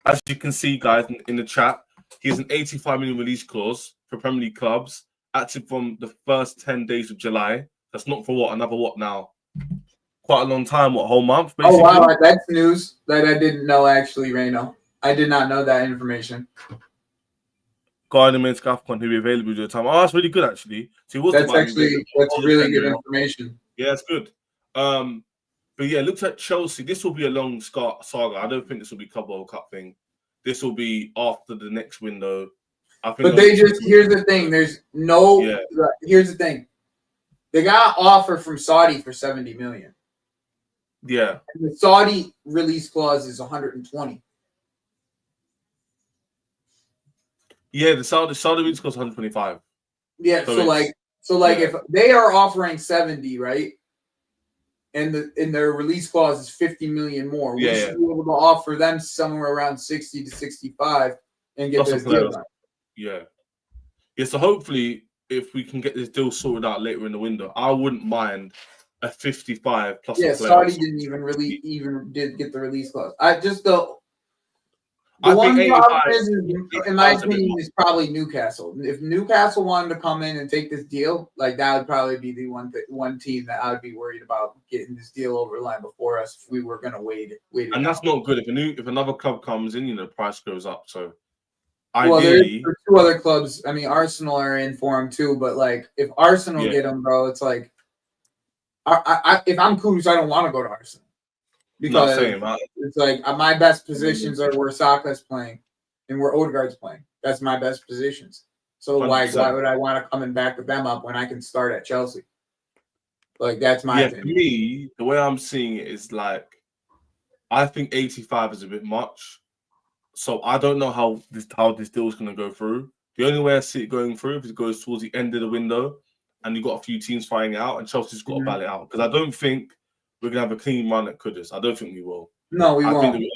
as you can see, guys, in the chat, he has an 85 million release clause for Premier League clubs, active from the first 10 days of July. That's not for another now? Quite a long time, a whole month, basically. Oh, wow, that's news that I didn't know, actually, Reno. I did not know that information. Garden and Scafcon who be available at the time. Oh, that's really good, actually. So that's really good information. Yeah, it's good. But yeah, looks like Chelsea. This will be a long saga. I don't think this will be Club World Cup thing. This will be after the next window. I think. But here's the thing. There's no. Yeah. Here's the thing. They got an offer from Saudi for 70 million. Yeah. And the Saudi release clause is 120. Yeah, the Saudi release clause 125. Yeah, so if they are offering 70, right? And their release clause is 50 million more. We should be able to offer them somewhere around 60 to 65 and get this deal done. Yeah. Yeah, so hopefully if we can get this deal sorted out later in the window, I wouldn't mind a 55 plus. Yeah, Saudi didn't even get the release clause. The one problem is, in my opinion, is probably Newcastle. If Newcastle wanted to come in and take this deal, like that would probably be the one team that I would be worried about getting this deal over the line before us if we were going to wait. And that's not good. If another club comes in, the price goes up. So ideally, there's two other clubs. I mean, Arsenal are in for him too. But like, if Arsenal get him, bro, it's like, if I'm Kudus, I don't want to go to Arsenal. Because it's like my best positions are where Saka's playing and where Odegaard's playing. That's my best positions. So 100%. Why would I want to come and back them up when I can start at Chelsea? Like that's my opinion. For me, the way I'm seeing it is like I think 85 is a bit much. So I don't know how this deal is going to go through. The only way I see it going through is it goes towards the end of the window and you've got a few teams fighting out and Chelsea's got to battle it out. Because I don't think we're going to have a clean run at Kudus. I don't think we will. No, we won't. I think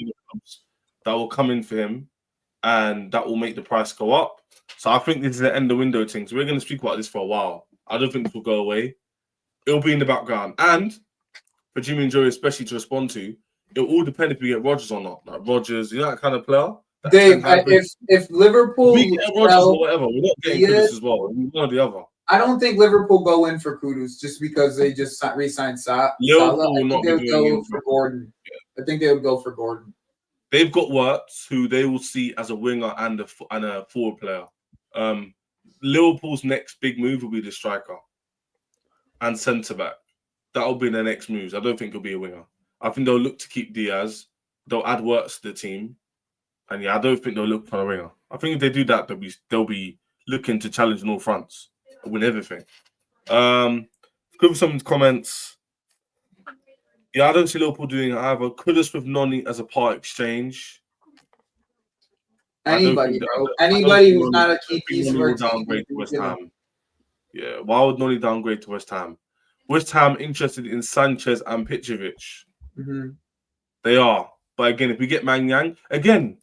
that will come in for him and that will make the price go up. So I think this is the end of the window thing. So we're going to speak about this for a while. I don't think this will go away. It'll be in the background. And for Jimmy and Joey especially to respond to, it'll all depend if we get Rodgers or not. Like Rodgers, that kind of player? Dave, if Liverpool... We get Rodgers or whatever. We're not getting Kudus as well. One or the other. I don't think Liverpool go in for Kudus just because they just re-signed Salah. I think they would go for Gordon. Yeah. I think they would go for Gordon. They've got Wirtz, who they will see as a winger and a forward player. Liverpool's next big move will be the striker and centre-back. That'll be their next moves. I don't think it'll be a winger. I think they'll look to keep Diaz. They'll add Wirtz to the team. And I don't think they'll look for a winger. I think if they do that, they'll be looking to challenge on all fronts. Win everything. Give some comments. Yeah, I don't see Liverpool doing it either. Kudus with Noni as a part exchange. Anybody, bro. Anybody who's not a key piece of our downgrade to West Ham. Yeah, why would Noni downgrade to West Ham? West Ham interested in Sanchez and Petrovic. Mm-hmm. They are. But again, if we get Maignan, again,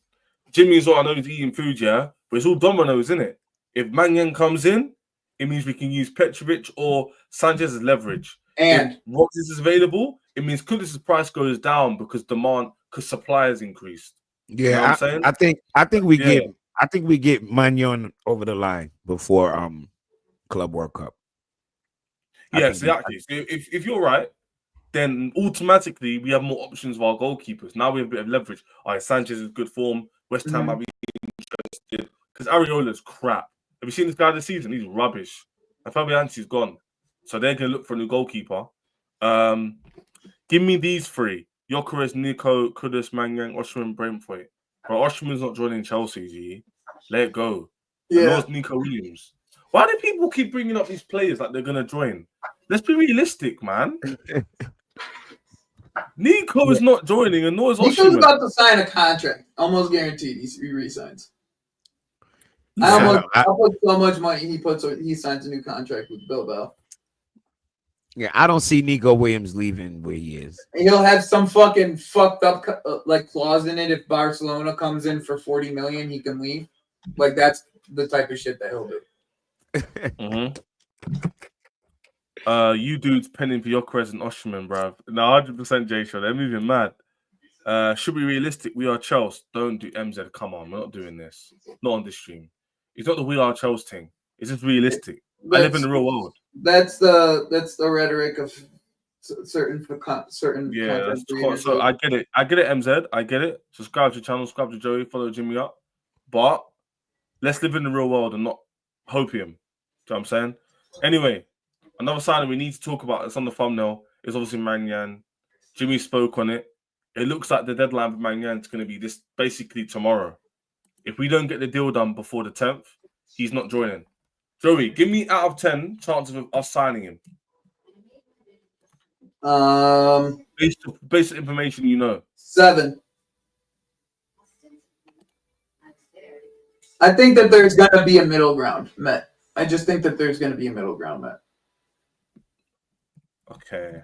Jimmy as well, I know he's eating food, yeah? But it's all dominoes, isn't it? If Maignan comes in, it means we can use Petrovic or Sanchez as leverage. And if Rodgers is available, it means Kudus' price goes down because supply has increased. Yeah, you know what I'm saying? I think we get Maignan over the line before Club World Cup. Yes, exactly. So if you're right, then automatically we have more options for our goalkeepers. Now we have a bit of leverage. All right, Sanchez is good form. West Ham might be interested because Areola's crap. Have you seen this guy this season? He's rubbish. And Fabianski's gone, so they're gonna look for a new goalkeeper. Give me these three: Gyökeres, Nico, Kudus, Maignan, Osimhen, Brentford. Bro, Osimhen's not joining Chelsea. G. Let it go. yeah, And those Nico Williams. Why do people keep bringing up these players like they're gonna join? Let's be realistic, man. Nico is not joining, and nor is Nico's Osimhen. about to sign a contract, almost guaranteed. He resigns. Yeah, I'll put so much money he signs a new contract with Bilbao. Yeah, I don't see Nico Williams leaving where he is. And he'll have some fucking fucked up like clause in it. If Barcelona comes in for 40 million, he can leave. Like that's the type of shit that he'll do. You dudes penning for Gyökeres and Osimhen, bruv. No, 100% J Show. They're moving mad. Should be realistic. We are Chelsea. Don't do MZ. Come on, we're not doing this. Not on this stream. It's not the we are Chelsea thing. It's just realistic. I live in the real world. That's the rhetoric of certain. Yeah, so I get it. I get it, MZ. I get it. Subscribe to the channel. Subscribe to Joey. Follow Jimmy up. But let's live in the real world and not hopium. Do you know what I'm saying? Anyway, another signing we need to talk about, it's on the thumbnail, is obviously Maignan. Jimmy spoke on it. It looks like the deadline for Maignan is going to be this basically tomorrow. If we don't get the deal done before the 10th, he's not joining. Joey, give me out of 10 chances of us signing him. Basic information you know. 7. I think that there's gonna be a middle ground, Matt. I just think that there's gonna be a middle ground, Matt. Okay.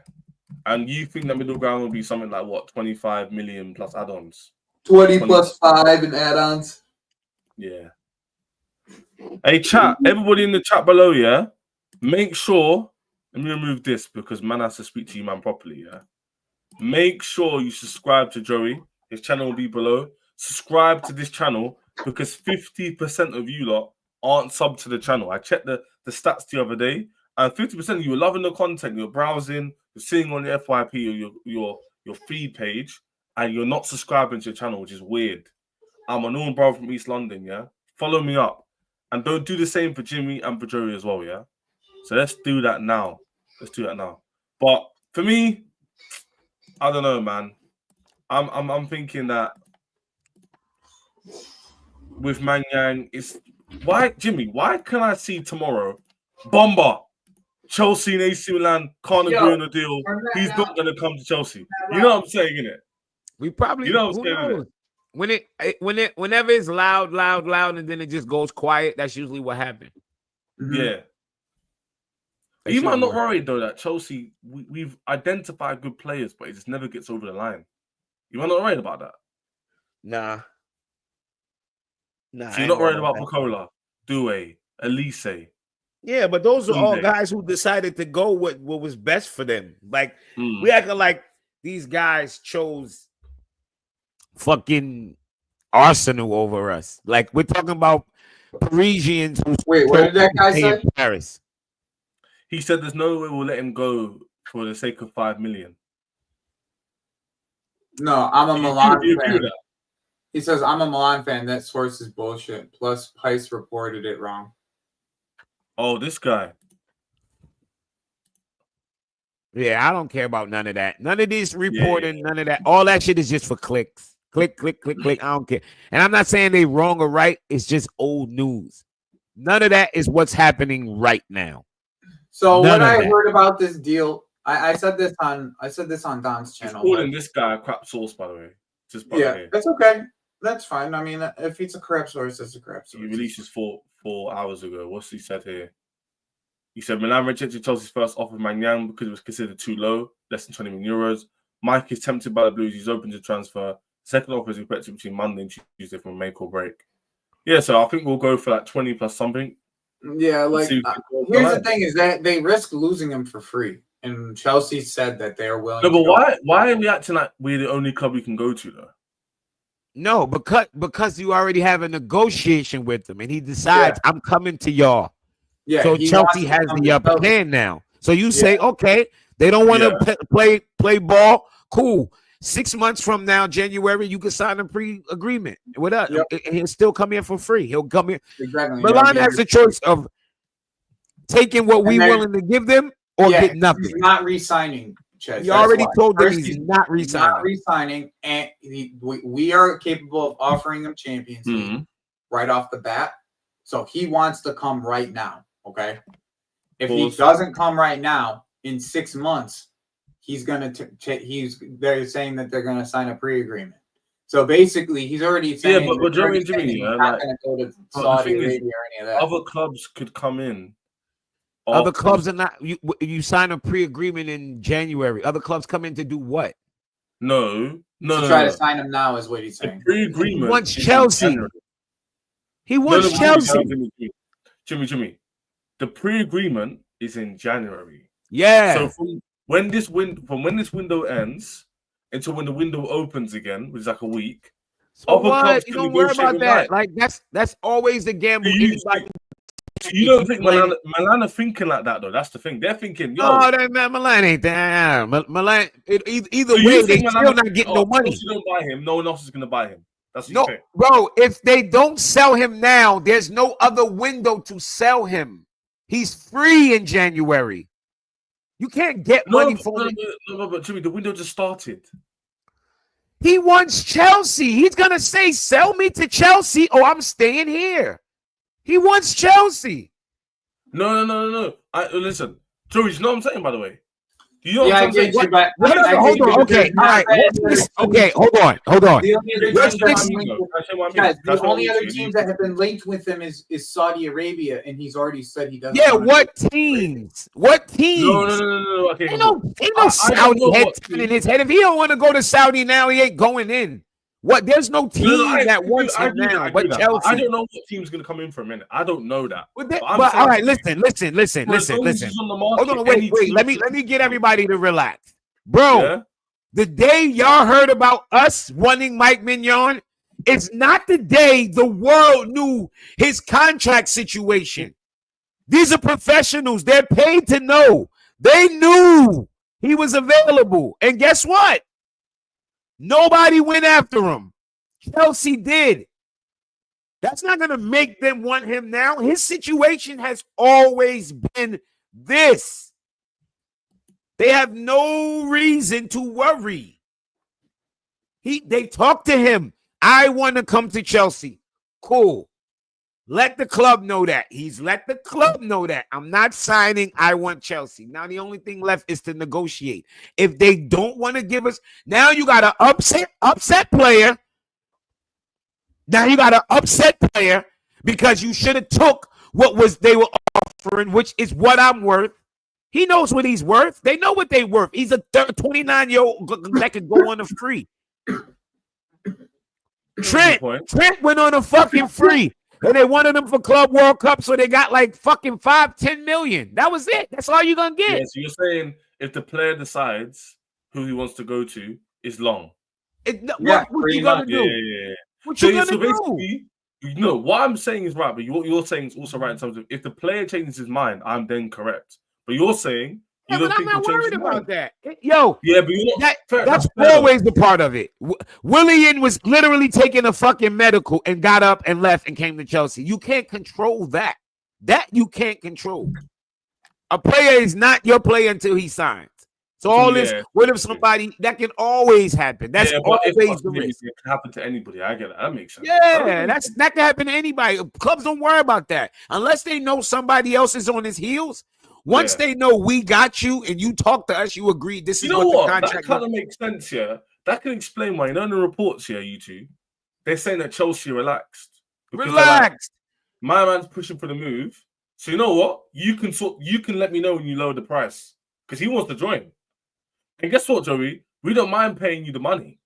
And you think the middle ground will be something like what, 25 million plus add-ons? 20 plus 5 in add-ons. Yeah. Hey, chat, everybody in the chat below, yeah? Make sure, let me remove this because man has to speak to you, man, properly, yeah? Make sure you subscribe to Joey. His channel will be below. Subscribe to this channel because 50% of you lot aren't subbed to the channel. I checked the stats the other day, and 50% of you are loving the content. You're browsing, you're seeing on the FYP or your feed page, and you're not subscribing to the channel, which is weird. I'm a normal brother from East London, yeah? Follow me up. And don't do the same for Jimmy and for Joey as well, yeah? So let's do that now. But for me, I don't know, man. I'm thinking that with Maignan, it's why can I see tomorrow Bomber, Chelsea and AC Milan can't agree on a deal. He's not gonna come to Chelsea. You know what I'm saying, innit? We probably, you know what I'm saying, innit? Whenever it's loud, and then it just goes quiet, that's usually what happened. Yeah. You might not worried though that Chelsea we've identified good players, but it just never gets over the line. You might not worried about that. Nah. So you're not worried about Bukola, Doué, Elise. Yeah, but those are all guys who decided to go what was best for them. Like we acting like these guys chose fucking Arsenal over us. Like we're talking about Parisians. Wait, what did that guy say? Paris. He said there's no way we'll let him go for the sake of 5 million. No, I'm a Milan fan. He says, I'm a Milan fan. That source is bullshit. Plus, Pice reported it wrong. Oh, this guy. Yeah, I don't care about none of that. None of this reporting, none of that. All that shit is just for clicks. Click. I don't care. And I'm not saying they wrong or right. It's just old news. None of that is what's happening right now. So when I heard about this deal, I said this on Don's channel. He's calling this guy a crap source, by the way. Just by the way. That's okay. That's fine. I mean, if it's a crap source, it's a crap source. He released his 4 hours ago. What's he said here? He said Milan rejected Chelsea's first offer of Maignan because it was considered too low, less than 20 million euros. Mike is tempted by the Blues. He's open to transfer. Second offer is expected between Monday and Tuesday from make or break. Yeah, so I think we'll go for that 20 plus something. Yeah, like See, here's the thing: is that they risk losing him for free, and Chelsea said that they're willing. No, but to go. why are we acting like we're the only club we can go to though? No, because you already have a negotiation with him, and he decides I'm coming to y'all. Yeah, so he Chelsea wants to has come the to upper Chelsea. hand now. So you say, okay, they don't want to play ball. Cool. 6 months from now, January, you can sign a pre-agreement with us. Yep. And he'll still come here for free. He'll come here. Exactly. Milan has the choice of taking what we're willing to give them or get nothing. He's not re-signing. He already told them he's not re-signing. He's not re-signing, and we are capable of offering him Champions League right off the bat. So he wants to come right now. Okay, if he doesn't come right now, in 6 months, he's gonna. They're saying that they're gonna sign a pre-agreement. So basically, he's already saying. Yeah, but Jimmy, he's not gonna go to Saudi Arabia or any of that. Other clubs could come in. Other clubs are not. You sign a pre-agreement in January. Other clubs come in to do what? No. Try to sign him now is what he's saying. Pre-agreement. He wants Chelsea. He wants Chelsea. Jimmy. The pre-agreement is in January. Yeah. So from when this window ends until when the window opens again, which is like a week. So what? You don't worry about that. Like that's always the gamble. You don't think Milan are thinking like that though? That's the thing. They're thinking, yo. No, Milan ain't that. Milan. Either way, they still not getting no money. If you don't buy him, no one else is gonna buy him. That's no, bro. If they don't sell him now, there's no other window to sell him. He's free in January. You can't get money for him. No, but Jimmy, the window just started. He wants Chelsea. He's gonna say, "Sell me to Chelsea, or I'm staying here." He wants Chelsea. No. Listen, Joey, you know what I'm saying, by the way? You know what I'm saying? Hold on. Okay. All right. Okay. Hold on. The only other teams that have been linked with him is Saudi Arabia, and he's already said he doesn't. Yeah. What teams? What teams? No. Okay. Ain't no Saudi head in his head. If he don't want to go to Saudi now, he ain't going in. What? There's no team that wants him now, but Chelsea. I don't know what team's going to come in for a minute. I don't know that. But all right, listen. Hold on, wait. Let me get everybody to relax, bro. Yeah? The day y'all heard about us wanting Mike Maignan, it's not the day the world knew his contract situation. These are professionals. They're paid to know. They knew he was available, and guess what? Nobody went after him. Chelsea did. That's not going to make them want him now. His situation has always been this. They have no reason to worry. They talked to him. I want to come to Chelsea. Cool. Let the club know that. He's let the club know that. I'm not signing. I want Chelsea. Now, the only thing left is to negotiate. If they don't want to give us, now you got an upset player. Now you got an upset player because you should have took what they were offering, which is what I'm worth. He knows what he's worth. They know what they're worth. He's a 29-year-old that could go on a free. Trent went on a fucking free. And they wanted him for Club World Cup, so they got like fucking 5-10 million. That was it. That's all you're gonna get. Yeah, so you're saying if the player decides who he wants to go to, it's long. What you gonna do? Yeah. What you gonna do? You know, what I'm saying is right, but what you're saying is also right in terms of if the player changes his mind, I'm then correct. But you're saying you don't think I'm not worried about that. But you're not, that's always the part of it. Willian was literally taking a fucking medical and got up and left and came to Chelsea. You can't control that. That you can't control. A player is not your player until he signs. So all this, what if somebody, that can always happen. That's always the risk. It can happen to anybody. I get it. That makes sense. Yeah, that can happen to anybody. Clubs don't worry about that. Unless they know somebody else is on his heels. Once they know we got you and you talk to us, you agree this is what the contract. That kind of makes sense, yeah. That can explain why, you know, in the reports here, you two, they're saying that Chelsea relaxed. Relaxed. Like, my man's pushing for the move. So you know what? You can let me know when you lower the price. Because he wants to join. And guess what, Joey? We don't mind paying you the money.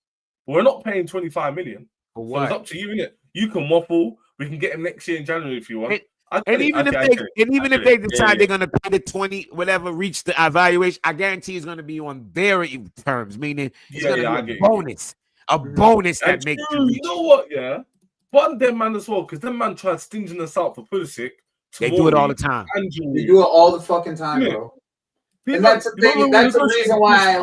But we're not paying 25 million. For what? So it's up to you, innit? You can waffle. We can get him next year in January if you want. And even if they decide they're gonna pay the 20, whatever, reach the evaluation, I guarantee it's gonna be on their terms, meaning it's gonna be a bonus. A bonus that makes you know what, yeah? But them man as well, because them man try stinging us out for Pulisic. They do it all the time. They do it all the fucking time, bro. And that's the thing. That's the reason why I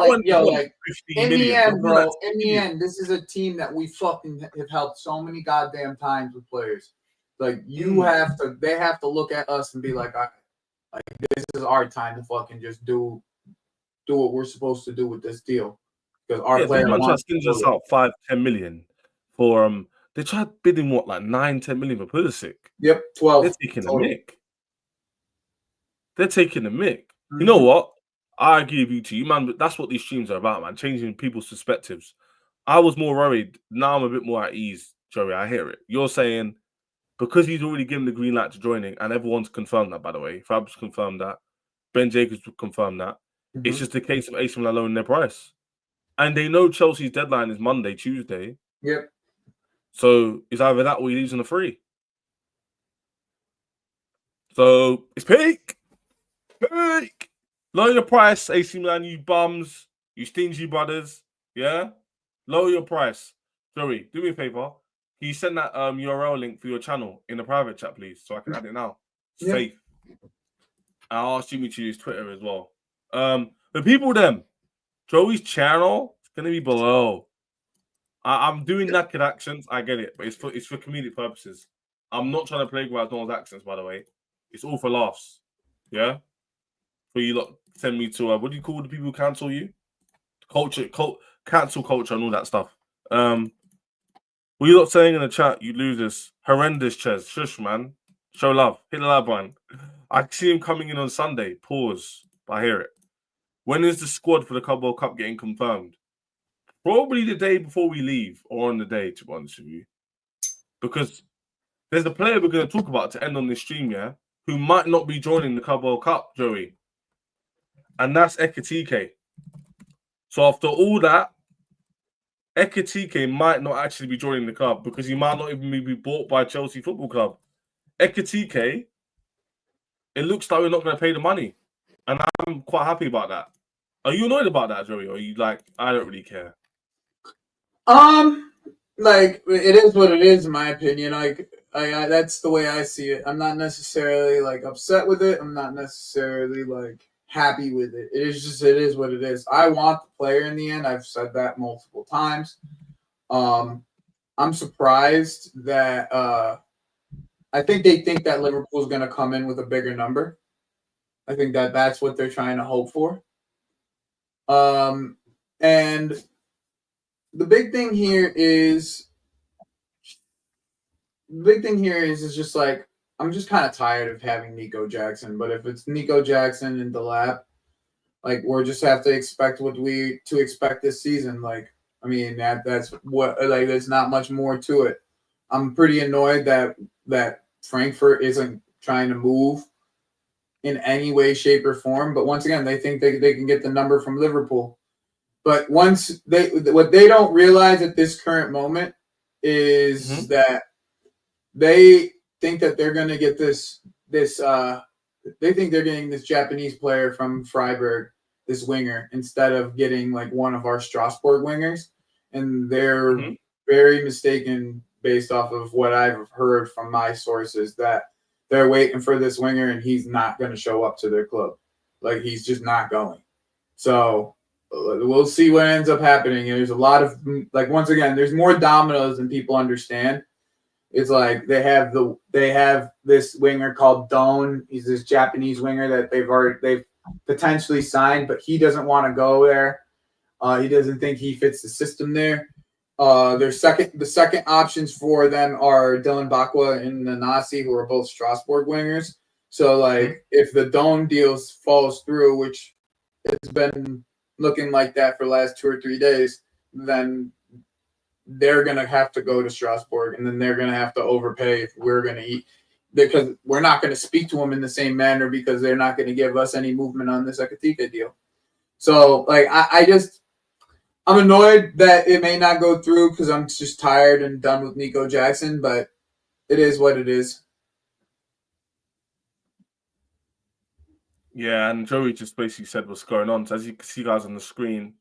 in the end, bro. In the end, this is a team that we fucking have helped so many goddamn times with players. Like they have to look at us and be like, this is our time to fucking just do what we're supposed to do with this deal. Because our player wants to us out 5-10 million for they tried bidding what, like 9-10 million for Pulisic. Yep, 12. They're taking the mick. They're taking the mick. You know what? I agree with you too, man. But that's what these streams are about, man. Changing people's perspectives. I was more worried. Now I'm a bit more at ease, Joey. I hear it. You're saying because he's already given the green light to joining, and everyone's confirmed that, by the way. Fab's confirmed that. Ben Jacobs confirmed that. It's just a case of AC Milan lowering their price. And they know Chelsea's deadline is Monday, Tuesday. Yep. So it's either that or he leaves on a free. So it's peak. Peak. Lower your price, AC Milan, you bums. You stingy brothers. Yeah? Lower your price. Joey, do me a favor. Can you send that URL link for your channel in the private chat, please? So I can add it now. It's safe. I'll ask Jimmy to use Twitter as well. The people them. Joey's channel is gonna be below. I'm doing naked accents. I get it, but it's for comedic purposes. I'm not trying to plagiarize no one's accents, by the way. It's all for laughs. Yeah. For you lot, send me to what do you call the people who cancel you? Cancel culture, and all that stuff. What you lot saying in the chat? You losers, horrendous, Ches. Shush, man. Show love. Hit the lab button. I see him coming in on Sunday. Pause. But I hear it. When is the squad for the Club World Cup getting confirmed? Probably the day before we leave, or on the day, to be honest with you. Because there's a player we're going to talk about to end on this stream, yeah, who might not be joining the Club World Cup, Joey. And that's Ekitike. So after all that, Ekitike might not actually be joining the club because he might not even be bought by Chelsea Football Club. Ekitike, it looks like we're not going to pay the money. And I'm quite happy about that. Are you annoyed about that, Joey? Or are you like, I don't really care? Like, it is what it is, in my opinion. Like, I that's the way I see it. I'm not necessarily, like, upset with it. I'm not necessarily, like, happy with it. It is what it is. I want the player in the end. I've said that multiple times. I'm surprised that I think they think that Liverpool's going to come in with a bigger number. I think that that's what they're trying to hope for. And the big thing here is just like, I'm just kind of tired of having Nico Jackson. But if it's Nico Jackson and Delap, like, we're just have to expect what we to expect this season. Like, I mean, that's what, like, there's not much more to it. I'm pretty annoyed that Frankfurt isn't trying to move in any way, shape, or form. But once again, they think they can get the number from Liverpool. But what they don't realize at this current moment is that they think that they're going to get this. They think they're getting this Japanese player from Freiburg, this winger, instead of getting like one of our Strasbourg wingers, and they're very mistaken based off of what I've heard from my sources that they're waiting for this winger and he's not going to show up to their club. Like, he's just not going. So we'll see what ends up happening. And there's a lot of, like, once again, there's more dominoes than people understand. It's like they have this winger called Don. He's this Japanese winger that they've potentially signed, but he doesn't want to go there. He doesn't think he fits the system there. The second options for them are Dylan Bakwa and Nanasi, who are both Strasbourg wingers. So, like, if the Don deal falls through, which it's been looking like that for the last 2 or 3 days, then they're going to have to go to Strasbourg, and then they're going to have to overpay if we're going to eat, because we're not going to speak to them in the same manner because they're not going to give us any movement on this Ekitike deal. So, like, I'm annoyed that it may not go through because I'm just tired and done with Nico Jackson, but it is what it is. Yeah, and Joey just basically said what's going on. So as you can see, guys, on the screen,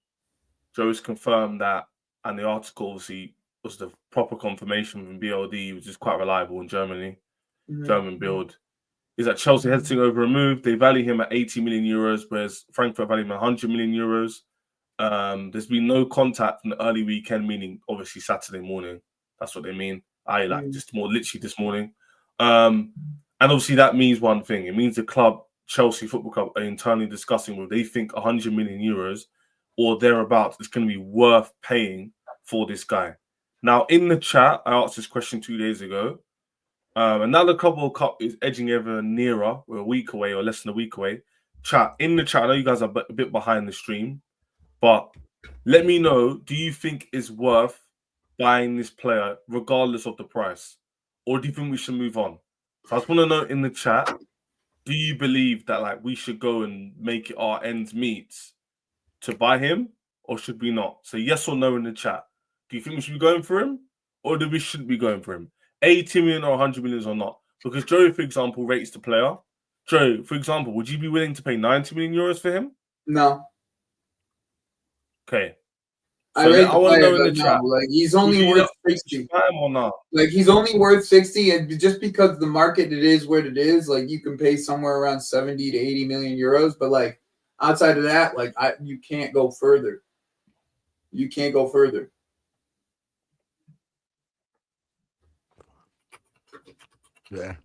Joey's confirmed that, and the article obviously was the proper confirmation from BLD, which is quite reliable in Germany, German build, is that Chelsea heading over a move. They value him at 80 million euros, whereas Frankfurt value him at 100 million euros. There's been no contact from the early weekend, meaning obviously Saturday morning. That's what they mean. Just more literally this morning. And obviously that means one thing. It means the club, Chelsea Football Club, are internally discussing whether they think 100 million euros or thereabouts is going to be worth paying for this guy. Now, in the chat, I asked this question 2 days ago. Another couple of cup is edging ever nearer. We're a week away or less than a week away. In the chat, I know you guys are a bit behind the stream, but let me know, do you think it's worth buying this player regardless of the price? Or do you think we should move on? So I just want to know in the chat, do you believe that like we should go and make it our ends meet to buy him, or should we not? So yes or no in the chat. Do you think we should be going for him, or do we shouldn't be going for him? 80 million or 100 million or not? Because Joe, for example, rates the player. Joe, for example, would you be willing to pay 90 million euros for him? No. Okay. So I want to know in the chat. Like he's only worth 60. Or not? Like he's only worth 60, and just because the market it is what it is, like you can pay somewhere around 70 to 80 million euros, but like outside of that, like you can't go further. You can't go further. Yeah.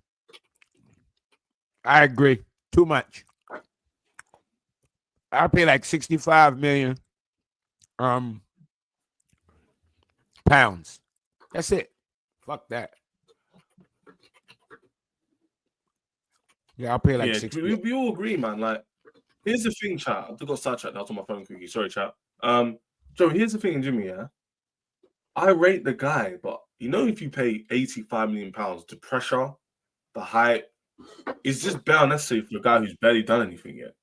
I agree. Too much. I pay like 65 million pounds. That's it. Fuck that. Yeah, I'll pay like 60. We all agree, man. Like, here's the thing, chat. I've got sidetracked out on my phone quickly. Sorry, chat. Joe, here's the thing, Jimmy, yeah? I rate the guy, but you know, if you pay 85 million pounds, the pressure, the hype, it's just bare unnecessary for a guy who's barely done anything yet.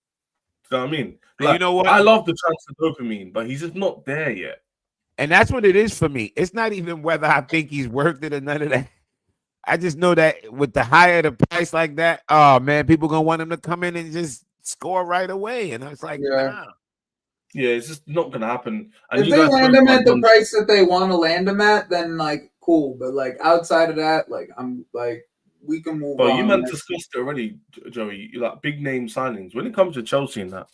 Do you know what I mean? Like, you know what? I love the transfer dopamine, but he's just not there yet. And that's what it is for me. It's not even whether I think he's worth it or none of that. I just know that with the higher the price like that, oh man, people gonna want him to come in and just score right away. And I was like, nah. Yeah, it's just not gonna happen. And if they land him at the price that they want to land him at, then like cool. But like outside of that, like I'm like we can move on. But you meant discussed it already, Joey. Like big name signings. When it comes to Chelsea and that,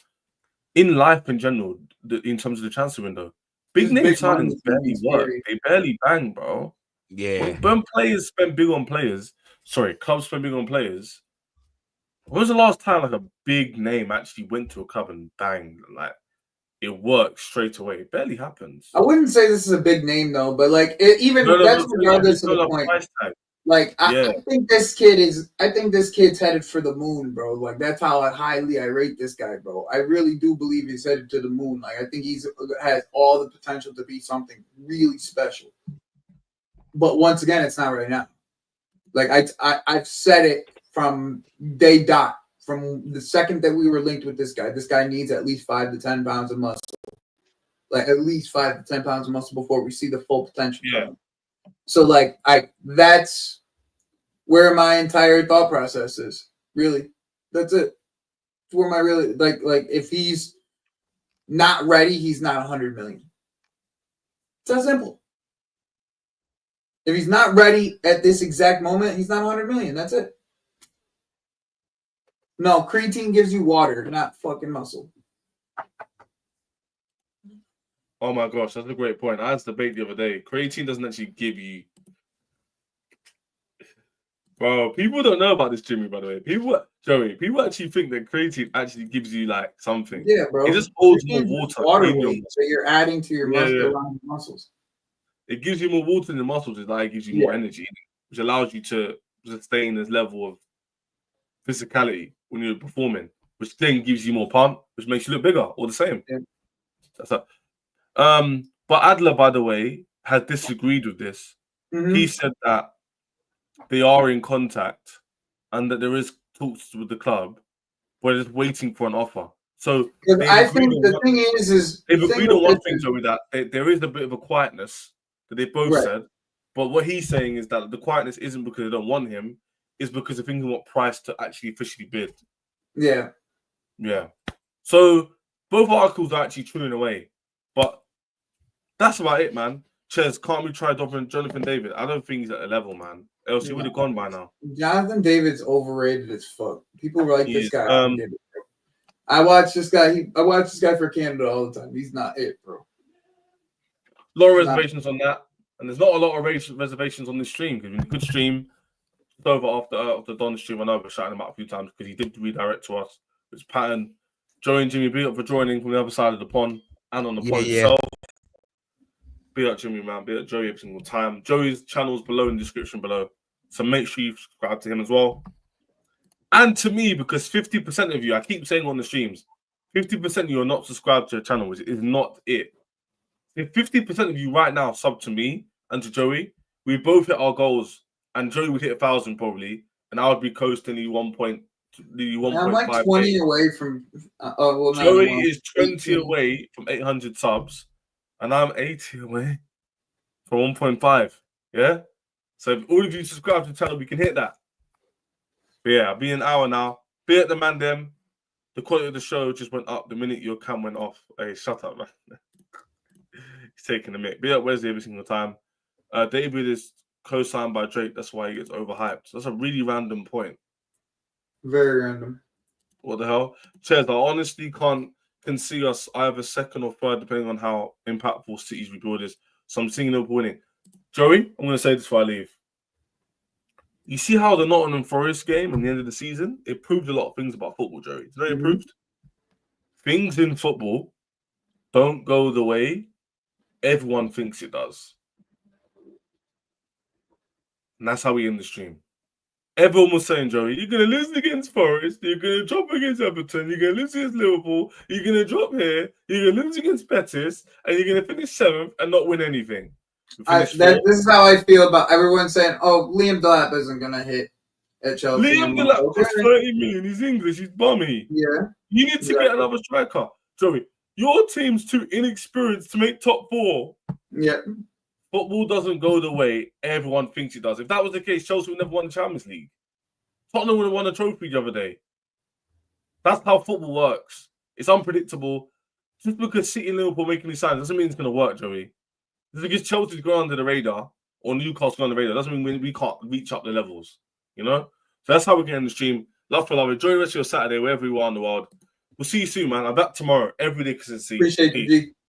in life in general, in terms of the transfer window, big name signings barely work. They barely bang, bro. Yeah. When players spend big on players, clubs spend big on players. When was the last time like a big name actually went to a club and bang, like it works straight away? It barely happens. I wouldn't say this is a big name though, but like that's regardless of the point. Like I think this kid's headed for the moon, bro. Like that's how highly I rate this guy, bro. I really do believe he's headed to the moon. Like I think he's has all the potential to be something really special. But once again, it's not right now. Like I've said it from day dot, from the second that we were linked with this guy. This guy needs at least 5 to 10 pounds of muscle. Like at least 5 to 10 pounds of muscle before we see the full potential. Yeah. So like that's where my entire thought process is. Really. That's it. It's where my really like if he's not ready, he's not 100 million. It's that simple. If he's not ready at this exact moment, he's not 100 million. That's it. No, creatine gives you water, not fucking muscle. Oh my gosh, that's a great point. I had this debate the other day. Creatine doesn't actually give you. Bro, people don't know about this, Jimmy, by the way. People actually think that creatine actually gives you like something. Yeah, bro. It just holds more water in your weight, so you're adding to your muscles. It gives you more water in the muscles. It like gives you more energy, which allows you to sustain this level of physicality when you're performing, which then gives you more pump, which makes you look bigger, or the same. Yeah. That's it. But Adler, by the way, has disagreed with this. Mm-hmm. He said that they are in contact and that there is talks with the club, but they're just waiting for an offer. So I think the thing is they've agreed on one thing, Joey, that there is a bit of a quietness that they both said. But what he's saying is that the quietness isn't because they don't want him, it's because they're thinking what price to actually officially bid. Yeah. Yeah. So both articles are actually true in a way, but that's about it, man. Ches, can't we try Jonathan David? I don't think he's at a level, man. Else he would have gone by now. Jonathan David's overrated as fuck. People like He this is, guy. I don't get it, bro. I watch this guy. I watch this guy for Canada all the time. He's not it, bro. A lot of reservations on that, and there's not a lot of reservations on this stream because we could stream over after Don's stream. I know we're shouting him out a few times because he did redirect to us. It's Patton, Joey and Jimmy, beat up for joining from the other side of the pond and on the pond itself. Beat up Jimmy, man. Beat up Joey every single time. Joey's channel's below in the description below, so make sure you subscribe to him as well. And to me, because 50% of you, I keep saying on the streams, 50% of you are not subscribed to the channel, which is not it. If 50% of you right now sub to me and to Joey, we both hit our goals, and Joey would hit 1,000 probably, and I would be coasting the 1.5. I'm like 20 away from. Joey is 20 away from 800 subs, and I'm 80 away from 1.5. Yeah. So if all of you subscribe to the channel, we can hit that. But yeah, I'll be an hour now. Be at the man them. The quality of the show just went up the minute your cam went off. Hey, shut up, man. He's taking a mic. Be at Wesley every single time. David is co-signed by Drake. That's why he gets overhyped. That's a really random point. Very random. What the hell? Chairs, I honestly can see us either second or third, depending on how impactful City's rebuild is. So I'm seeing Liverpool winning. Joey, I'm going to say this before I leave. You see how the Nottingham Forest game at the end of the season, it proved a lot of things about football, Joey. It's very improved. Things in football don't go the way everyone thinks it does. And that's how we end the stream. Everyone was saying, Joey, you're going to lose against Forest, you're going to drop against Everton, you're going to lose against Liverpool, you're going to drop here, you're going to lose against Betis, and you're going to finish 7th and not win anything. This is how I feel about everyone saying, oh, Liam Delap isn't going to hit at Chelsea. Liam Delap costs 30 million, he's English, he's bummy. Yeah. You need to get another striker. Joey, your team's too inexperienced to make top 4. Yeah. Football doesn't go the way everyone thinks it does. If that was the case, Chelsea would never won the Champions League. Tottenham would have won a trophy the other day. That's how football works. It's unpredictable. Just because City and Liverpool making these signs doesn't mean it's going to work, Joey. Just because Chelsea's going under the radar or Newcastle's going under the radar doesn't mean we can't reach up the levels. You know? So that's how we're getting the stream. Love for love. Enjoy the rest of your Saturday, wherever you are in the world. We'll see you soon, man. I'm back tomorrow. Every day consistency. Appreciate you, G.